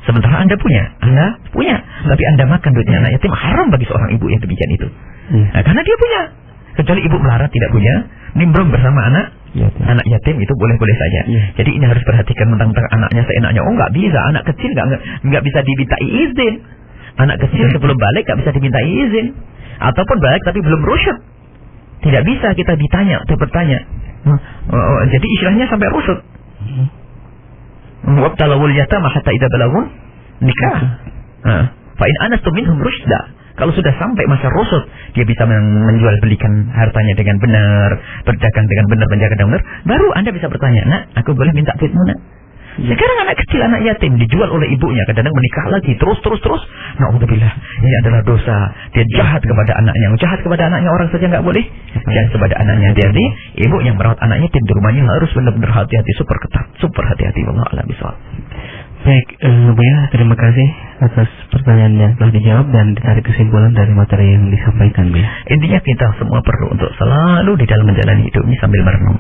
Speaker 3: sementara Anda punya, tapi Anda makan duitnya anak yatim, haram bagi seorang ibu yang demikian itu. Nah, karena dia punya, kecuali ibu melarat tidak punya, nimbrung bersama anak yatim itu boleh-boleh saja. Jadi ini harus perhatikan tentang anaknya seenaknya. Oh, nggak bisa, anak kecil nggak bisa dimintai izin. Anak kecil sebelum balik nggak bisa dimintai izin. Ataupun balik tapi belum rusyud, tidak bisa kita bertanya. Jadi istilahnya sampai rusyud. Wabtalawul yatama hatta idza balagun nikah. Fa in anastum minhum rusyda. Kalau sudah sampai masa rusyud, dia bisa menjual belikan hartanya dengan benar, berdagang dengan benar, menjaga dengan benar, baru Anda bisa bertanya, "Nak, aku boleh minta duitmu, Nak?" Sekarang anak kecil, anak yatim dijual oleh ibunya, kadang-kadang menikah lagi terus. Na'udzubillah, ini adalah dosa. Dia jahat kepada anaknya. Jahat kepada anaknya orang saja nggak boleh. Jahat kepada anaknya. Jadi ibu yang merawat anaknya yatim di rumahnya harus benar-benar hati-hati, super ketat, super hati-hati. Wallahu a'lam bishawab.
Speaker 2: Baik, Bu ya, terima kasih atas pertanyaan yang telah dijawab dan ditarik kesimpulan dari materi yang disampaikan, Bu ya.
Speaker 3: Intinya kita semua perlu untuk selalu di dalam menjalani hidup ini sambil merenung.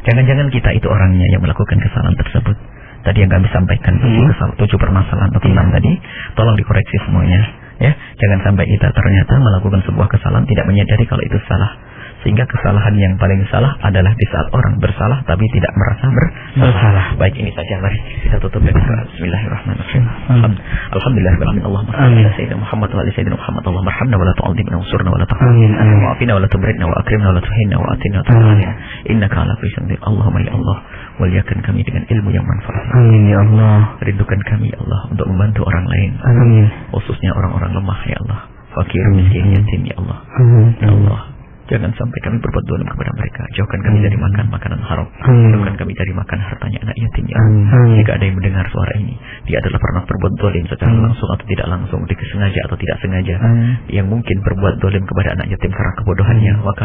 Speaker 3: Jangan-jangan kita itu orangnya yang melakukan kesalahan tersebut. Tadi yang kami sampaikan 7 permasalahan atau 6 tadi, tolong dikoreksi semuanya, ya. Jangan sampai kita ternyata melakukan sebuah kesalahan tidak menyadari kalau itu salah. Sehingga kesalahan yang paling salah adalah di saat orang bersalah tapi tidak merasa bersalah. Baik, ini saja, mari kita tutup dengan doa. Bismillahirrahmanirrahim. Alhamdulillahirabbil alamin. Allahumma sayyidina Muhammad wa ali sayyidina Muhammad. Allahumma arhamna wa la tu'adzibna wansurna wa la tahrimna wa afina wa la tumritna wa akrimna wa la tuhinna wa atina wa ta'ala. Innaka ala kulli syai'in qadir. Allahumma ya Allah, waliakan kami dengan ilmu yang manfaat.
Speaker 2: Amin ya Allah.
Speaker 3: Rindukan kami ya Allah untuk membantu orang lain.
Speaker 2: Amin.
Speaker 3: Khususnya orang-orang lemah ya Allah. Fakir, miskin, yatim ya Allah.
Speaker 2: Amin.
Speaker 3: Ya Allah, Jangan sampai kami berbuat zalim kepada mereka. Jauhkan kami dari makan makanan haram. Jauhkan kami dari makan hartanya anak yatim ya Allah. Jika ada yang mendengar suara ini, dia adalah pernah berbuat zalim secara langsung atau tidak langsung, disengaja atau tidak sengaja, yang mungkin berbuat zalim kepada anak yatim karena kebodohannya, maka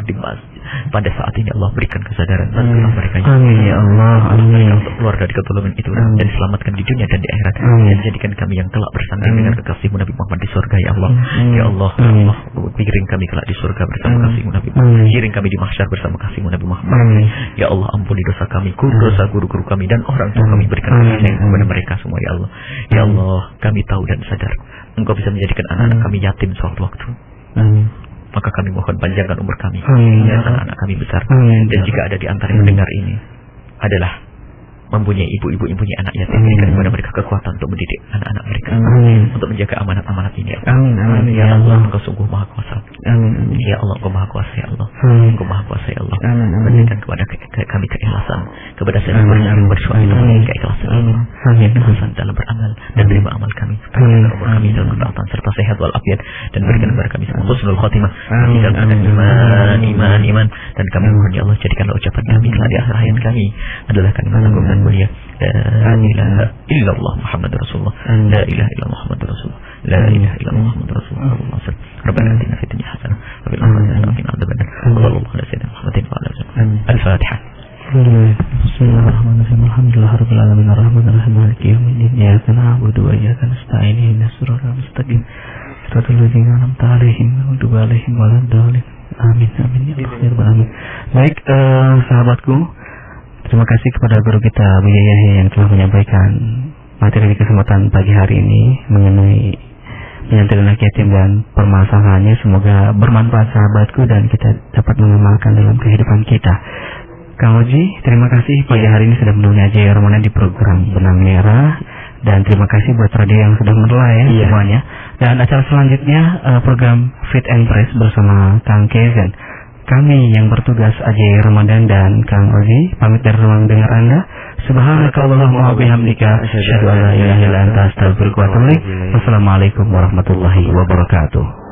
Speaker 3: pada saat ini Allah berikan kesadaran, bantulah mereka
Speaker 2: Amin ya Allah. Amin.
Speaker 3: untuk keluar dari ketololan itu dan selamatkan di dunia dan di akhirat, dan jadikan kami yang kelak bersanding dengan kekasihmu Nabi Muhammad di surga ya Allah. Ya Allah, ya Allah, pikirin kami kelak di surga bersama kasihmu Nabi Muhammad, kirim kami di mahsyar bersama kasihmu Nabi Muhammad. Ya Allah, ampuni dosa kami, dosa guru-guru kami dan orang tua kami, berikan kasih sayang kepada mereka semua ya Allah. Ya Allah, kami tahu dan sadar Engkau bisa menjadikan anak-anak kami yatim suatu waktu. Maka kami mohon panjangkan umur kami, biarkan anak kami besar. Dan jika ada di antara yang mendengar ini adalah mempunyai ibu-ibu yang punya anak yatim, berikan kepada mereka kekuatan untuk mendidik anak-anak mereka, untuk menjaga amanat-amanat ini ya Allah. Ya Allah, Engkau sungguh maha kuasa. Ya Allah, Engkau maha kuasa ya Allah. Engkau maha kuasa ya Allah. Berikan kepada kami keikhlasan, kepada saya bersuami keikhlasan, keikhlasan dalam beramal, dan terima amal kami, panjangkan umur kami dalam ketaatan serta sehat walafiat, dan berikan kepada kami semua husnul khotimah, dalam iman, dan kami mohon ya Allah, jadikanlah ucapan kami kelak di akhir hayat kami adalah kalimat agung dan mulia, la ilaha illallah Muhammadur Rasulullah, la ilaha illallah Muhammadur Rasulullah, la ilaha illallah Muhammadur Rasulullah. Rabbana atina fid dunya hasanah wa fil akhirati hasanah wa qina adzabannar. Sallallahu ala sayyidina Muhammadin wa ala alihi. Al-Fatihah.
Speaker 2: Bismillahirrahmanirrahim. Alhamdulillahirabbil alamin arrahmanir rahim maliki yaumiddin. Iyyaka na'budu wa iyyaka nasta'in. Ihdinas siratal mustaqim. Siratal ladzina an'amta 'alaihim ghairil maghdubi 'alaihim waladdallin. Amin amin ya Allah. Amin. Baik, sahabatku, terima kasih kepada guru kita Bu Yahya yang telah menyampaikan materi di kesempatan pagi hari ini mengenai menyantuni anak yatim dan permasalahannya. Semoga bermanfaat sahabatku dan kita dapat mengamalkan dalam kehidupan kita. Kang Oji, terima kasih pagi hari ini sudah menemani Ajay Ramadan di program Benang Merah, dan terima kasih buat radio yang sudah menelai ya semuanya. Dan acara selanjutnya program Fit and Press bersama Kang Kevin. Kami yang bertugas Ajay Ramadan dan Kang Ozi pamit dari ruang dengar Anda. Subhanakallahumma wa bihamdika asyhadu an la ilaha illa anta astaghfiruka wa atubu ilaik. Wassalamualaikum warahmatullahi wabarakatuh.